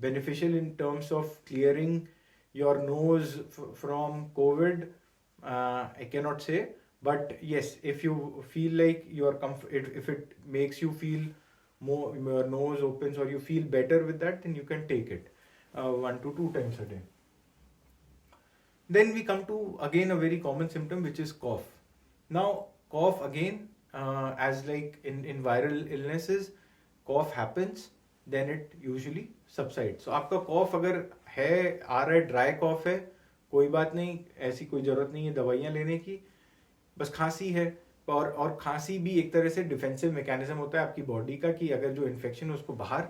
beneficial in terms of clearing your nose from COVID, I cannot say. But yes, if you feel like if it makes you feel more, your nose opens, or you feel better with that, then you can take it 1 to 2 times a day. Then we come to again a very common symptom, which is cough. Now cough again, as like in viral illnesses, cough happens, then it usually subsides. So आपका cough अगर है, आ रहा है, ड्राई cough है, कोई बात नहीं, ऐसी कोई ज़रूरत नहीं है दवाइयाँ लेने की, बस खांसी है. और खांसी भी एक तरह से डिफेंसिव मैकेनिज्म होता है आपकी बॉडी का, कि अगर जो इन्फेक्शन है उसको बाहर,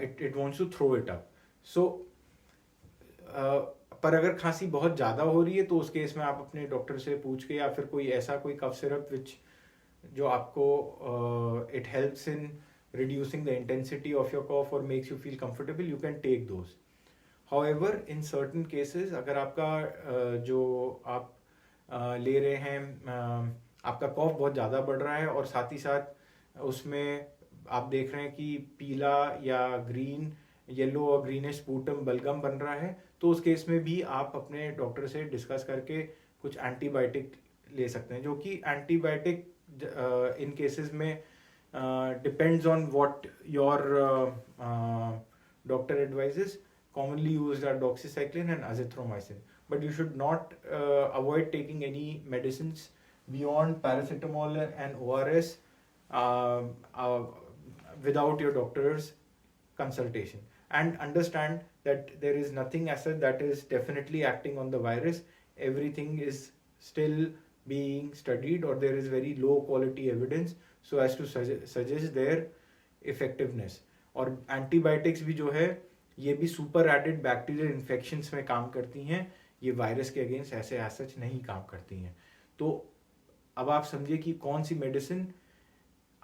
it wants to throw it up. So पर अगर खांसी बहुत ज़्यादा हो रही है तो उस केस में आप अपने डॉक्टर से पूछ के, या फिर कोई ऐसा कोई कफ सिरप विच जो आपको it helps in reducing the intensity of your cough और makes you feel comfortable, you can take dose. However in certain cases, अगर आपका जो आप ले रहे हैं, आपका कॉफ बहुत ज़्यादा बढ़ रहा है और साथ ही साथ उसमें आप देख रहे हैं कि पीला या ग्रीन येलो और ग्रीनिश स्पूटम बलगम बन रहा है, तो उस केस में भी आप अपने डॉक्टर से डिस्कस करके कुछ एंटीबायोटिक ले सकते हैं, जो कि एंटीबायोटिक इन केसेस में depends on what your doctor advises. Commonly used are doxycycline and azithromycin, but you should not avoid taking any medicines beyond paracetamol and ORS without your doctor's consultation. And understand that there is nothing as such that is definitely acting on the virus. Everything is still being studied, or there is very low quality evidence so as to suggest their effectiveness. और एंटीबायोटिक्स भी जो है ये भी सुपर एडेड बैक्टीरियल इन्फेक्शंस में काम करती हैं, ये वायरस के अगेंस्ट ऐसे सच नहीं काम करती हैं. तो अब आप समझिए कि कौन सी मेडिसिन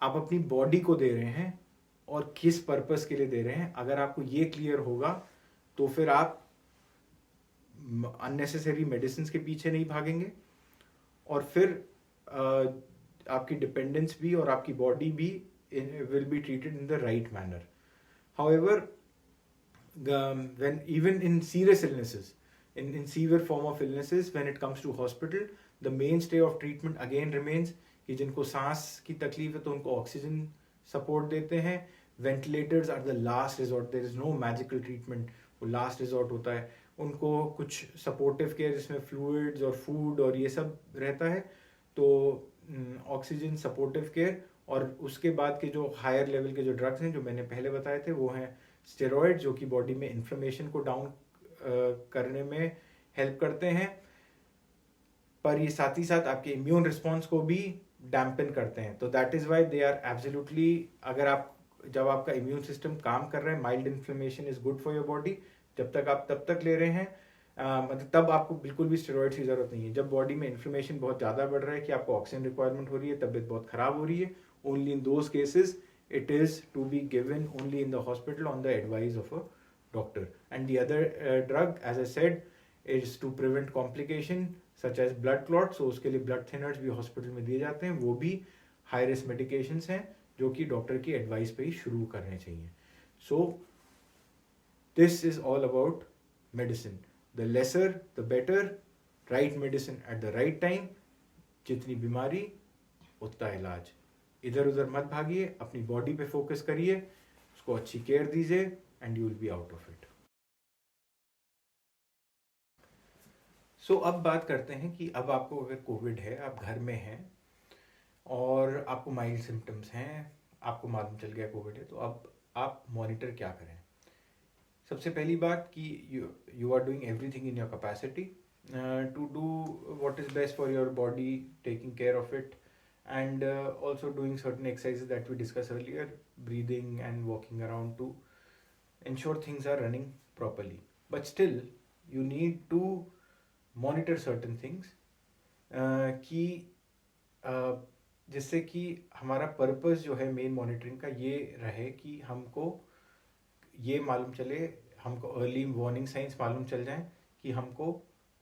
आप अपनी बॉडी को दे रहे हैं और किस पर्पस के लिए दे रहे हैं. अगर आपको ये क्लियर होगा तो फिर आप अननेसेसरी मेडिसिन के पीछे नहीं भागेंगे, और फिर आपकी डिपेंडेंस भी और आपकी बॉडी भी will be treated in the right manner. However, when even in serious illnesses, in severe form of illnesses, when it comes to hospital, the mainstay of treatment again remains कि जिनको सांस की तकलीफ है तो उनको ऑक्सीजन सपोर्ट देते हैं. Ventilators are the last resort. There is no magical treatment, वो लास्ट रिजॉर्ट होता है. उनको कुछ सपोर्टिव केयर जिसमें फ्लूइड्स और फूड और ये सब रहता है, तो ऑक्सीजन सपोर्टिव केयर. और उसके बाद के जो हायर लेवल के जो ड्रग्स हैं जो मैंने पहले बताए थे, वो हैं स्टेरॉइड, जो कि बॉडी में इन्फ्लेमेशन को डाउन करने में हेल्प करते हैं, पर ये साथ ही साथ आपके इम्यून रिस्पॉन्स को भी डैम्पन करते हैं. तो that is why they are absolutely, अगर आप जब आपका इम्यून सिस्टम काम कर रहा है, mild inflammation is good for your body. जब तक आप तब तक ले रहे हैं, मतलब तब आपको बिल्कुल भी स्टेरॉइड की जरूरत नहीं है. जब बॉडी में इन्फ्लेमेशन बहुत ज़्यादा बढ़ रहा है कि आपको ऑक्सीजन रिक्वायरमेंट हो रही है, तबीयत बहुत ख़राब हो रही है, only in those cases it is to be given only in the hospital on the advice of a doctor. And the other drug, as I said, is to prevent complication such as blood clots. So उसके लिए blood thinners भी hospital में दिए जाते हैं. वो भी high risk medications हैं जो कि डॉक्टर की एडवाइस पे ही शुरू करने चाहिए. So this is all about medicine. The lesser the better. Right medicine at the right time. जितनी बीमारी उतना इलाज. इधर उधर मत भागिए, अपनी बॉडी पे फोकस करिए, उसको अच्छी केयर दीजिए, and you will be out of it. So अब बात करते हैं कि अब आपको अगर कोविड है, आप घर में हैं और आपको माइल्ड सिम्टम्स हैं, आपको मालूम चल गया कोविड है, तो अब आप मॉनिटर क्या करें. सबसे पहली बात कि you are doing everything in your capacity to do what is best for your body, taking care of it. And also doing certain exercises that we discussed earlier, breathing and walking around to ensure things are running properly. But still, you need to monitor certain things कि जिससे कि हमारा पर्पस जो है मेन मॉनिटरिंग का ये रहे कि हमको ये मालूम चले, हमको अर्ली वार्निंग साइंस मालूम चल जाए कि हमको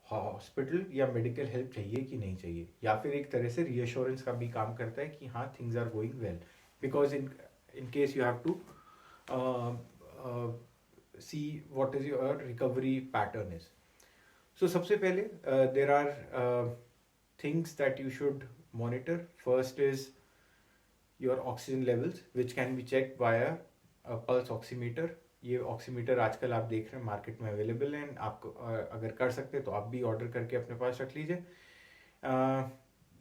हॉस्पिटल या मेडिकल हेल्प चाहिए कि नहीं चाहिए, या फिर एक तरह से रीअश्योरेंस का भी काम करता है कि हाँ things are going well. Because in case you have to see what is your recovery pattern is. So सबसे पहले there are things that you should monitor. First is your oxygen levels which can be check via pulse oximeter. ये ऑक्सीमीटर आजकल आप देख रहे हैं मार्केट में अवेलेबल हैं. आप अगर कर सकते हैं तो आप भी ऑर्डर करके अपने पास रख लीजिए.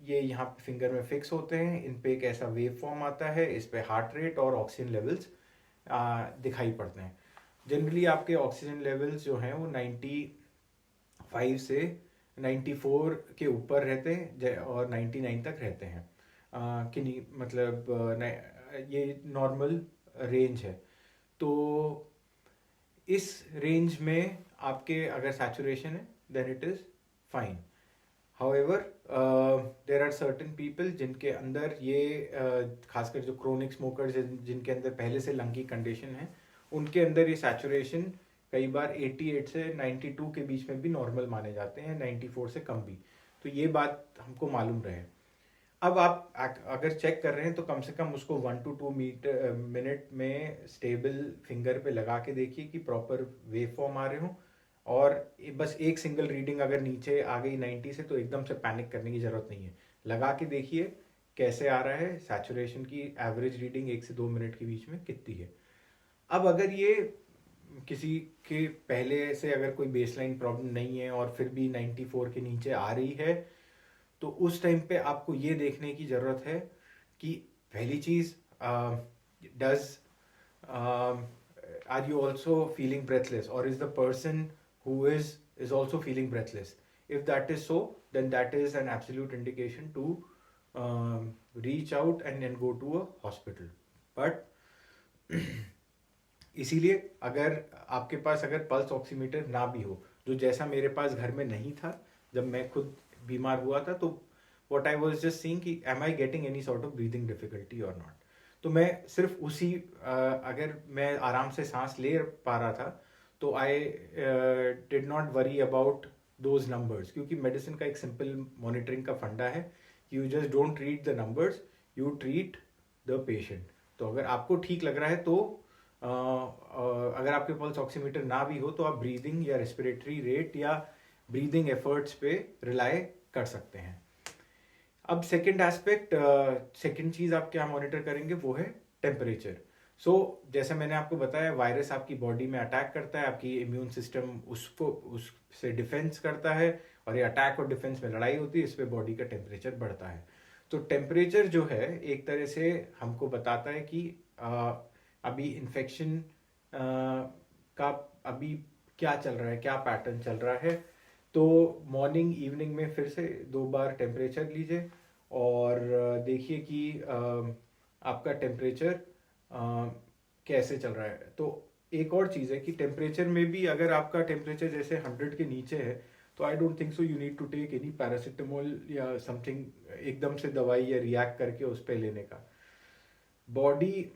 ये यहाँ पे फिंगर में फिक्स होते हैं. इन पे एक ऐसा वेव फॉर्म आता है, इस पे हार्ट रेट और ऑक्सीजन लेवल्स दिखाई पड़ते हैं. जनरली आपके ऑक्सीजन लेवल्स जो हैं वो 95 से 94 के ऊपर रहते हैं और 99 तक रहते हैं. कि नहीं, मतलब ये नॉर्मल रेंज है. तो इस रेंज में आपके अगर सैचुरेशन है then it is fine. However there are certain people जिनके अंदर ये खासकर जो क्रोनिक स्मोकर्स जिनके अंदर पहले से लंग की कंडीशन है, उनके अंदर ये सैचुरेशन कई बार 88 से 92 के बीच में भी नॉर्मल माने जाते हैं, 94 से कम भी. तो ये बात हमको मालूम रहे. अब आप अगर चेक कर रहे हैं तो कम से कम उसको 1 to 2 मिनट में स्टेबल फिंगर पे लगा के देखिए कि प्रॉपर वेव फॉर्म आ रहे हो। और बस एक सिंगल रीडिंग अगर नीचे आ गई 90 से तो एकदम से पैनिक करने की ज़रूरत नहीं है। लगा के देखिए कैसे आ रहा है, सैचुरेशन की एवरेज रीडिंग 1 से 2 मिनट के बीच में कितनी है। अब अगर ये किसी के पहले से अगर कोई बेसलाइन प्रॉब्लम नहीं है और फिर भी 94 के नीचे आ रही है, तो उस टाइम पे आपको ये देखने की ज़रूरत है कि पहली चीज़, does are you also feeling breathless और is the person who is also feeling breathless. If that is so, then that is an absolute indication to reach out and go to a hospital. But इसीलिए अगर आपके पास अगर पल्स ऑक्सीमीटर ना भी हो, जो जैसा मेरे पास घर में नहीं था जब मैं खुद बीमार हुआ था, तो what I was just seeing कि am I getting any sort of breathing difficulty or not। तो मैं सिर्फ उसी अगर मैं आराम से सांस ले पा रहा था तो I did not worry about those numbers, क्योंकि मेडिसिन का एक सिंपल मॉनिटरिंग का फंडा है, you just don't treat the numbers, you treat the patient. तो अगर आपको ठीक लग रहा है तो अगर आपके पल्स ऑक्सीमीटर ना भी हो तो आप ब्रीदिंग या रेस्पिरेटरी रेट या ब्रीदिंग एफर्ट्स पे रिलाई कर सकते हैं। अब सेकंड एस्पेक्ट, सेकंड चीज़ आप क्या मॉनिटर करेंगे वो है टेम्परेचर। सो जैसे मैंने आपको बताया, वायरस आपकी बॉडी में अटैक करता है, आपकी इम्यून सिस्टम उससे डिफेंस करता है, और ये अटैक और डिफेंस में लड़ाई होती है, इस पे बॉडी का टेम्परेचर बढ़ता है। तो टेम्परेचर जो है एक तरह से हमको बताता है कि अभी इन्फेक्शन का अभी क्या चल रहा है, क्या पैटर्न चल रहा है। तो मॉर्निंग इवनिंग में फिर से 2 बार टेम्परेचर लीजिए और देखिए कि आपका टेम्परेचर कैसे चल रहा है। तो एक और चीज़ है कि टेम्परेचर में भी अगर आपका टेम्परेचर जैसे 100 के नीचे है तो I don't think so you need to take any paracetamol या समथिंग, एकदम से दवाई या रिएक्ट करके उस पर लेने का। बॉडी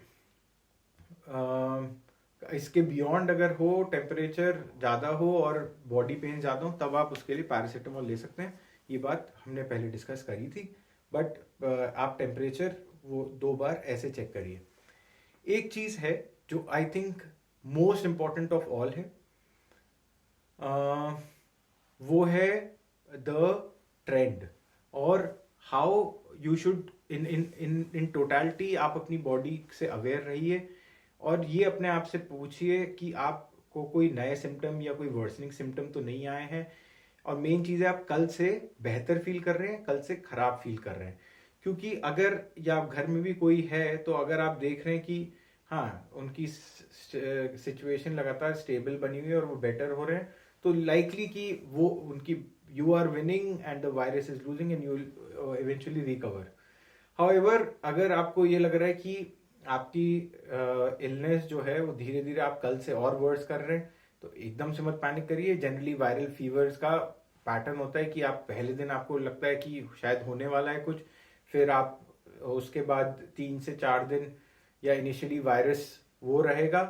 इसके बियॉन्ड अगर हो, टेम्परेचर ज़्यादा हो और बॉडी पेन ज़्यादा हो, तब आप उसके लिए पैरासीटामोल ले सकते हैं। ये बात हमने पहले डिस्कस करी थी। बट आप टेम्परेचर वो 2 बार ऐसे चेक करिए। एक चीज़ है जो I think most important of all है, वो है द ट्रेंड और how you should in in in in totality आप अपनी बॉडी से अवेयर रहिए और ये अपने आप से पूछिए कि आपको कोई नए सिम्टम या कोई वर्सनिंग सिम्टम तो नहीं आए हैं। और मेन चीज़ है, आप कल से बेहतर फील कर रहे हैं, कल से खराब फील कर रहे हैं। क्योंकि अगर या घर में भी कोई है तो अगर आप देख रहे हैं कि हाँ उनकी सिचुएशन लगातार स्टेबल बनी हुई है और वो बेटर हो रहे हैं, तो लाइकली कि वो उनकी you are winning and the virus is losing and you eventually recover. However अगर आपको ये लग रहा है कि आपकी इलनेस जो है वो धीरे धीरे आप कल से और वर्स कर रहे हैं, तो एकदम से मत पैनिक करिए। जनरली वायरल फीवर्स का पैटर्न होता है कि आप पहले दिन आपको लगता है कि शायद होने वाला है कुछ, फिर आप उसके बाद 3 से 4 दिन या इनिशियली वायरस वो रहेगा,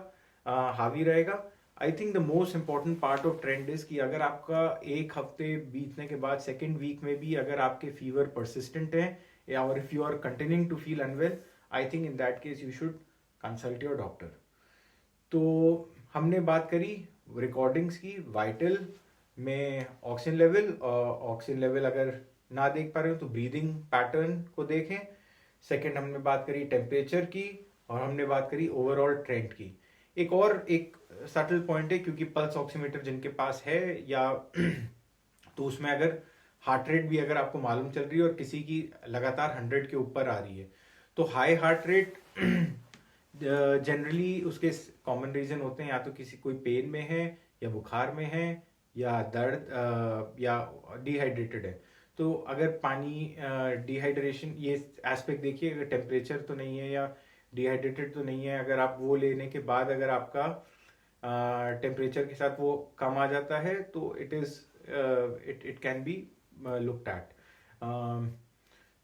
हावी रहेगा। I think the most important part of trend is कि अगर आपका एक हफ्ते बीतने के बाद सेकेंड वीक में भी अगर आपके फीवर परसिस्टेंट है या और if you are continuing to feel unwell, I think in that case you should consult your doctor. तो हमने बात करी रिकॉर्डिंग्स की, वाइटल में ऑक्सीजन लेवल अगर ना देख पा रहे हो तो ब्रीदिंग पैटर्न को देखें। सेकंड हमने बात करी टेम्परेचर की और हमने बात करी ओवरऑल ट्रेंड की। एक सटल पॉइंट है, क्योंकि पल्स ऑक्सीमीटर जिनके पास है या तो उसमें अगर हार्ट रेट भी अगर आपको मालूम चल रही है और किसी की लगातार 100 के ऊपर आ रही है, तो हाई हार्ट रेट जनरली उसके कॉमन रीजन होते हैं, या तो किसी कोई पेन में है या बुखार में है या दर्द या डिहाइड्रेटेड है। तो अगर पानी डिहाइड्रेशन ये एस्पेक्ट देखिए, अगर टेम्परेचर तो नहीं है या डिहाइड्रेटेड तो नहीं है, अगर आप वो लेने के बाद अगर आपका टेम्परेचर के साथ वो कम आ जाता है तो it can B looked at.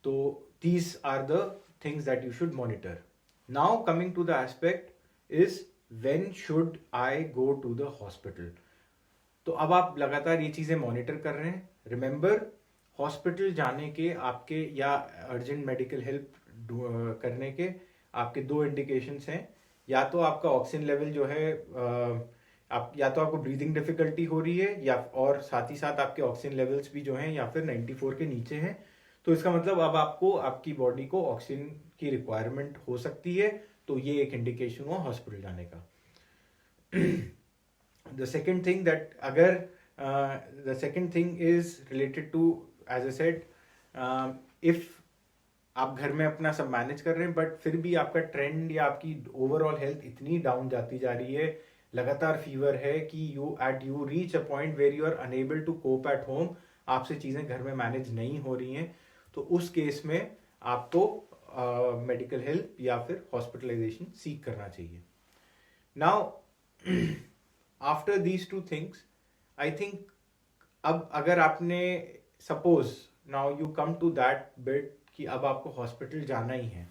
So these are the things that you should monitor. Now coming to the aspect is when should I go to the hospital? तो अब आप लगातार ये चीज़ें मॉनिटर कर रहे हैं। रिमेंबर, हॉस्पिटल जाने के आपके या अर्जेंट मेडिकल हेल्प करने के आपके दो इंडिकेशंस हैं। या तो आपका ऑक्सीजन लेवल जो है आप या तो आपको ब्रीदिंग डिफिकल्टी हो रही है, या और साथ ही साथ आपके ऑक्सीजन लेवल्स भी जो हैं या फिर 94 के नीचे हैं। तो इसका मतलब अब आपको आपकी बॉडी को ऑक्सीजन की रिक्वायरमेंट हो सकती है, तो ये एक इंडिकेशन हुआ हॉस्पिटल जाने का। the second thing that agar the second thing is related to, as I said, if आप घर में अपना सब मैनेज कर रहे हैं बट फिर भी आपका ट्रेंड या आपकी ओवरऑल हेल्थ इतनी डाउन जाती जा रही है, लगातार फीवर है कि you reach a point where you are unable to cope at home, आपसे चीज़ें घर में मैनेज नहीं हो रही हैं, तो उस केस में आपको मेडिकल हेल्प या फिर हॉस्पिटलाइजेशन सीक करना चाहिए। Now after these two things I think, अब अगर आपने suppose now you come to that bit कि अब आपको हॉस्पिटल जाना ही है,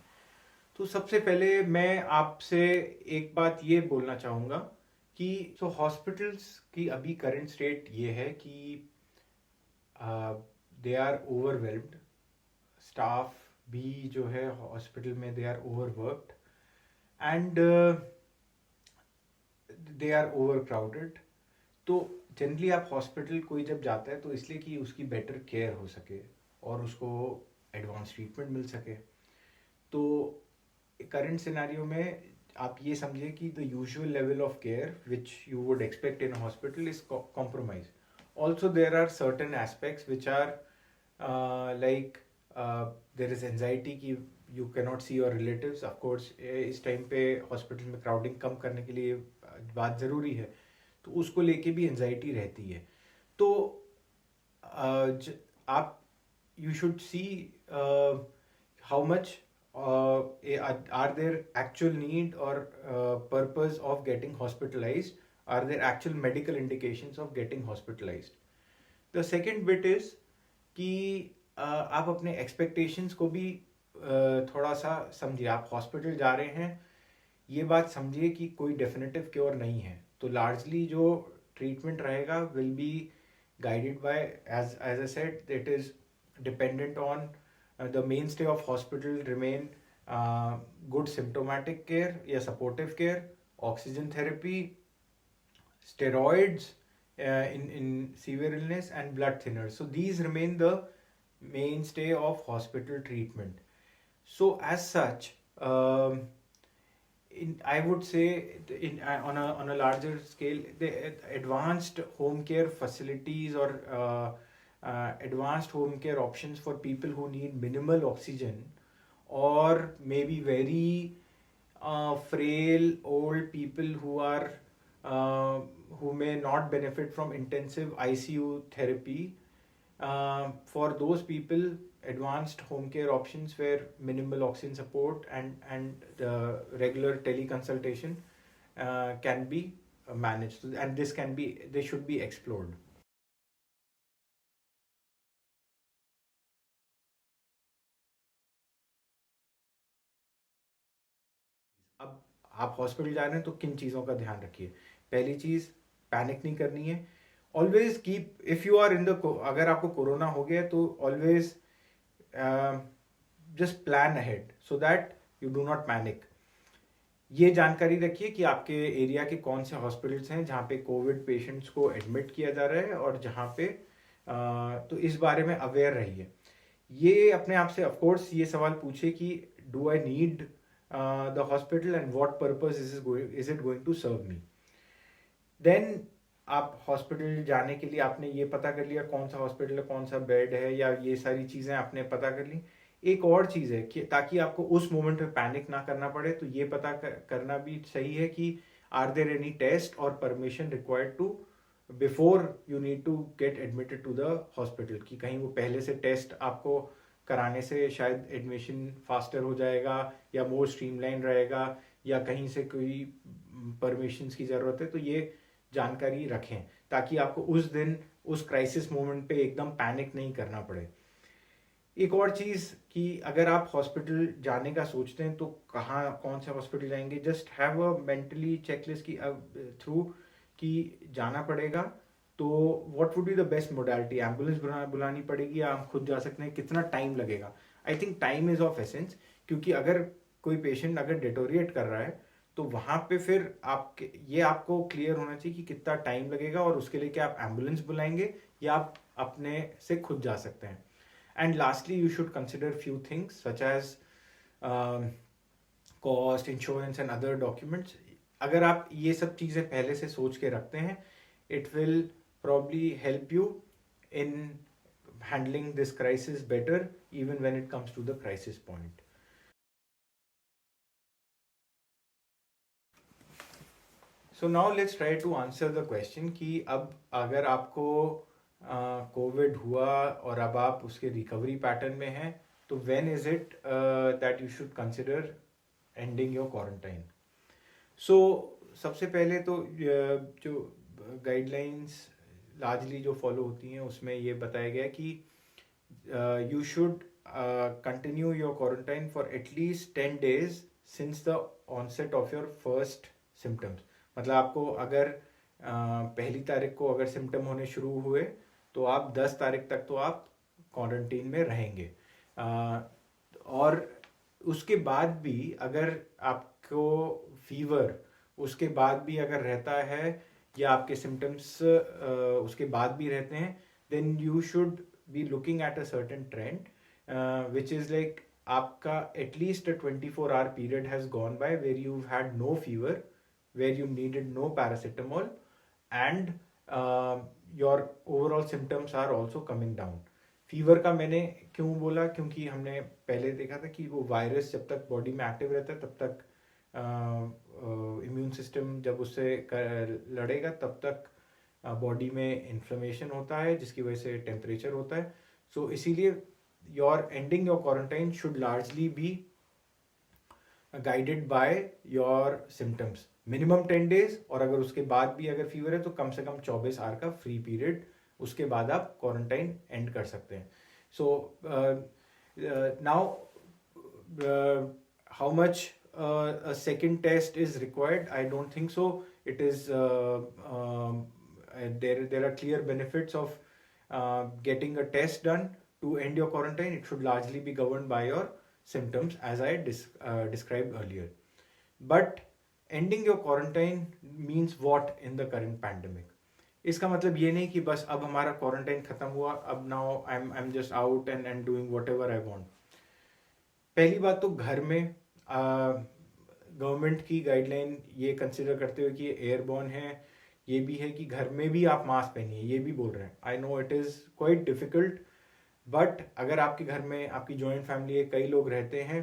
तो सबसे पहले मैं आपसे एक बात ये बोलना चाहूँगा कि सो हॉस्पिटल्स की अभी करंट स्टेट ये है कि दे आर ओवरवेल्म्ड, स्टाफ भी जो है हॉस्पिटल में they are overworked and they are overcrowded. तो जनरली आप हॉस्पिटल कोई जब जाता है तो इसलिए कि उसकी बेटर केयर हो सके और उसको एडवांस ट्रीटमेंट मिल सके। तो करंट सिनेरियो में आप ये समझिए कि the usual level of care which you would expect in hospital is compromise. Also there are certain aspects which are like there is anxiety की you cannot see your relatives. Of course इस टाइम पे हॉस्पिटल में क्राउडिंग कम करने के लिए बात ज़रूरी है, तो उसको लेके भी एंजाइटी रहती है। तो आप you should see how much are there actual need or purpose of getting hospitalized, are there actual medical indications of getting hospitalized. The second bit is कि आप अपने expectations को भी थोड़ा सा समझिए। आप हॉस्पिटल जा रहे हैं, ये बात समझिए कि कोई डेफिनेटिव क्योर नहीं है, तो लार्जली जो ट्रीटमेंट रहेगा will be guided by, as I said, it is dependent on the mainstay of hospital remain good symptomatic care या supportive care, oxygen therapy, steroids in severe illness and blood thinners. So these remain the mainstay of hospital treatment. So as such, I would say on a larger scale, the advanced home care facilities or advanced home care options for people who need minimal oxygen or maybe very frail old people who may not benefit from intensive ICU therapy. For those people, advanced home care options where minimal oxygen support and regular teleconsultation can be managed, and they should be explored. अब आप हॉस्पिटल जा रहे हैं तो किन चीज़ों का ध्यान रखिए। पहली चीज़, पैनिक नहीं करनी है। Always keep, if you are in the, अगर आपको कोरोना हो गया तो always just plan ahead so that you do not panic. ये जानकारी रखिए कि आपके एरिया के कौन से हॉस्पिटल्स हैं जहाँ पे कोविड पेशेंट्स को एडमिट किया जा रहा है और जहाँ पे तो इस बारे में अवेयर रहिए। ये अपने आप से ऑफकोर्स ये सवाल पूछिए कि do I need the hospital and what purpose is it going to serve me. Then आप हॉस्पिटल जाने के लिए आपने ये पता कर लिया कौन सा हॉस्पिटल है, कौन सा बेड है, या ये सारी चीज़ें आपने पता कर ली। एक और चीज़ है कि ताकि आपको उस मोमेंट में पैनिक ना करना पड़े, तो ये पता करना भी सही है कि आर देयर एनी टेस्ट और permission required to before you need to get admitted to the hospital, कि कहीं वो पहले से टेस्ट आपको कराने से शायद एडमिशन फास्टर हो जाएगा या मोर स्ट्रीमलाइन रहेगा, या कहीं से कोई परमिशंस की ज़रूरत है। तो ये जानकारी रखें ताकि आपको उस दिन उस क्राइसिस मोमेंट पे एकदम पैनिक नहीं करना पड़े। एक और चीज़ कि अगर आप हॉस्पिटल जाने का सोचते हैं तो कहाँ कौन से हॉस्पिटल जाएंगे, just have a mentally checklist की थ्रू कि जाना पड़ेगा तो what would be the best modality, ambulance बुलानी पड़ेगी या हम खुद जा सकते हैं, कितना टाइम लगेगा? I think time is of essence, क्योंकि अगर कोई पेशेंट अगर डिटोरिएट कर रहा है तो वहाँ पे फिर आपके ये आपको क्लियर होना चाहिए कि कितना टाइम लगेगा, और उसके लिए क्या आप एम्बुलेंस बुलाएंगे या आप अपने से खुद जा सकते हैं. And lastly you should consider few things such as cost, insurance and other documents. अगर आप ये सब चीज़ें पहले से सोच के रखते हैं, it will probably help you in handling this crisis better even when it comes to the crisis point. So now let's try to answer the question कि अब अगर आपको कोविड हुआ और अब आप उसके रिकवरी पैटर्न में हैं, तो when is it that you should consider ending your quarantine? So सबसे पहले तो जो गाइडलाइंस लार्जली जो फॉलो होती हैं उसमें ये बताया गया कि you should continue your quarantine for at least 10 days since the onset of your first symptoms. मतलब आपको अगर पहली तारीख को अगर सिम्टम होने शुरू हुए तो आप 10 तारीख तक तो आप क्वारंटीन में रहेंगे. और उसके बाद भी अगर आपको फीवर उसके बाद भी अगर रहता है या आपके सिम्टम्स उसके बाद भी रहते हैं, then you should be looking at a certain trend, which is like आपका at least a 24-hour period has gone by where you've had no fever, where you needed no paracetamol, and your overall symptoms are also coming down. Fever का मैंने क्यों बोला, क्योंकि हमने पहले देखा था कि वो वायरस जब तक बॉडी में एक्टिव रहता है तब तक इम्यून सिस्टम जब उससे लड़ेगा तब तक बॉडी में इन्फ्लेमेशन होता है जिसकी वजह से टेम्परेचर होता है. सो इसीलिए your ending your quarantine should largely be guided by your symptoms. Minimum 10 days, और अगर उसके बाद भी अगर फीवर है तो कम से कम 24 आवर का फ्री पीरियड, उसके बाद आप क्वारंटाइन एंड कर सकते हैं. So now how much a second test is required? I don't think so. It is there are clear benefits of getting a test done to end your quarantine. It should largely be governed by your symptoms as I described earlier. But ending your quarantine means what in the current pandemic? इसका मतलब ये नहीं कि बस अब हमारा क्वारंटाइन खत्म हुआ, अब now I am just out and doing whatever I want. पहली बात तो घर में गवर्नमेंट की गाइडलाइन ये कंसिडर करते हुए कि ये एयरबॉर्न है, ये भी है कि घर में भी आप मास्क पहनिए, ये भी बोल रहे हैं. I know it is quite difficult, but अगर आपके घर में आपकी जॉइंट फैमिली है, कई लोग रहते हैं,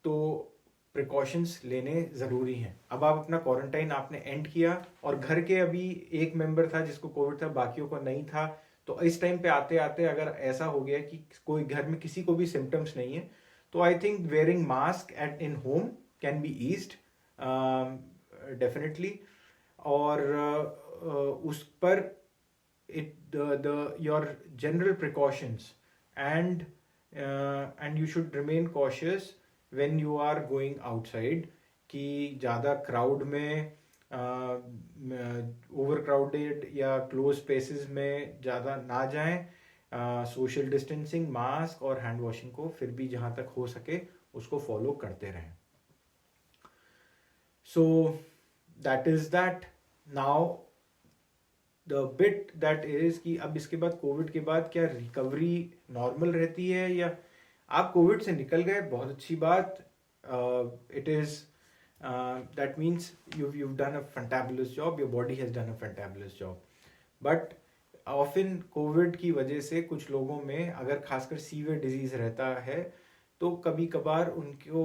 तो प्रिकॉशंस लेने ज़रूरी हैं. अब आप अपना क्वारंटाइन आपने एंड किया और घर के अभी एक मेंबर था जिसको कोविड था, बाकियों को नहीं था, तो इस टाइम पे आते आते अगर ऐसा हो गया कि कोई घर में किसी को भी सिम्टम्स नहीं है, तो I think wearing mask at in home can be eased definitely. और उस पर your general precautions, and you should remain cautious when you are going outside, कि ज़्यादा क्राउड में ओवर क्राउडेड या क्लोज स्पेसेस में ज़्यादा ना जाएं. सोशल डिस्टेंसिंग, मास्क और हैंड वॉशिंग को फिर भी जहाँ तक हो सके उसको फॉलो करते रहें. So that is that. Now the bit that is कि अब इसके बाद कोविड के बाद क्या रिकवरी नॉर्मल रहती है, या आप कोविड से निकल गए, बहुत अच्छी बात. It is that means you've done a fantabulous job, your body has done a fantabulous job. But often Covid की वजह से कुछ लोगों में अगर खासकर सीवियर डिजीज रहता है तो कभी कभार उनको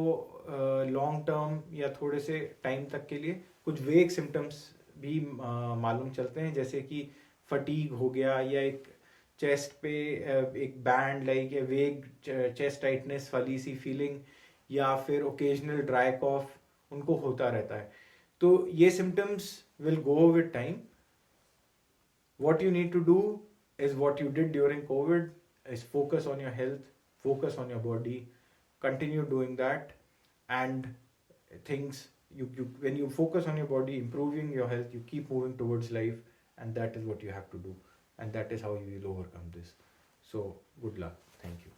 लॉन्ग टर्म या थोड़े से टाइम तक के लिए कुछ वेग सिम्टम्स भी मालूम चलते हैं, जैसे कि फटीग हो गया, या एक चेस्ट पे एक बैंड लाइक या वेग चेस्ट टाइटनेस वाली सी फीलिंग, या फिर ओकेजनल ड्राई कॉफ उनको होता रहता है. तो ये symptoms will go with time. What you need to do is what you did during COVID, is focus on your health, focus on your body, continue doing that, and things you when you focus on your body, improving your health, you keep moving towards life, and that is what you have to do, and that is how you will overcome this. So good luck. Thank you.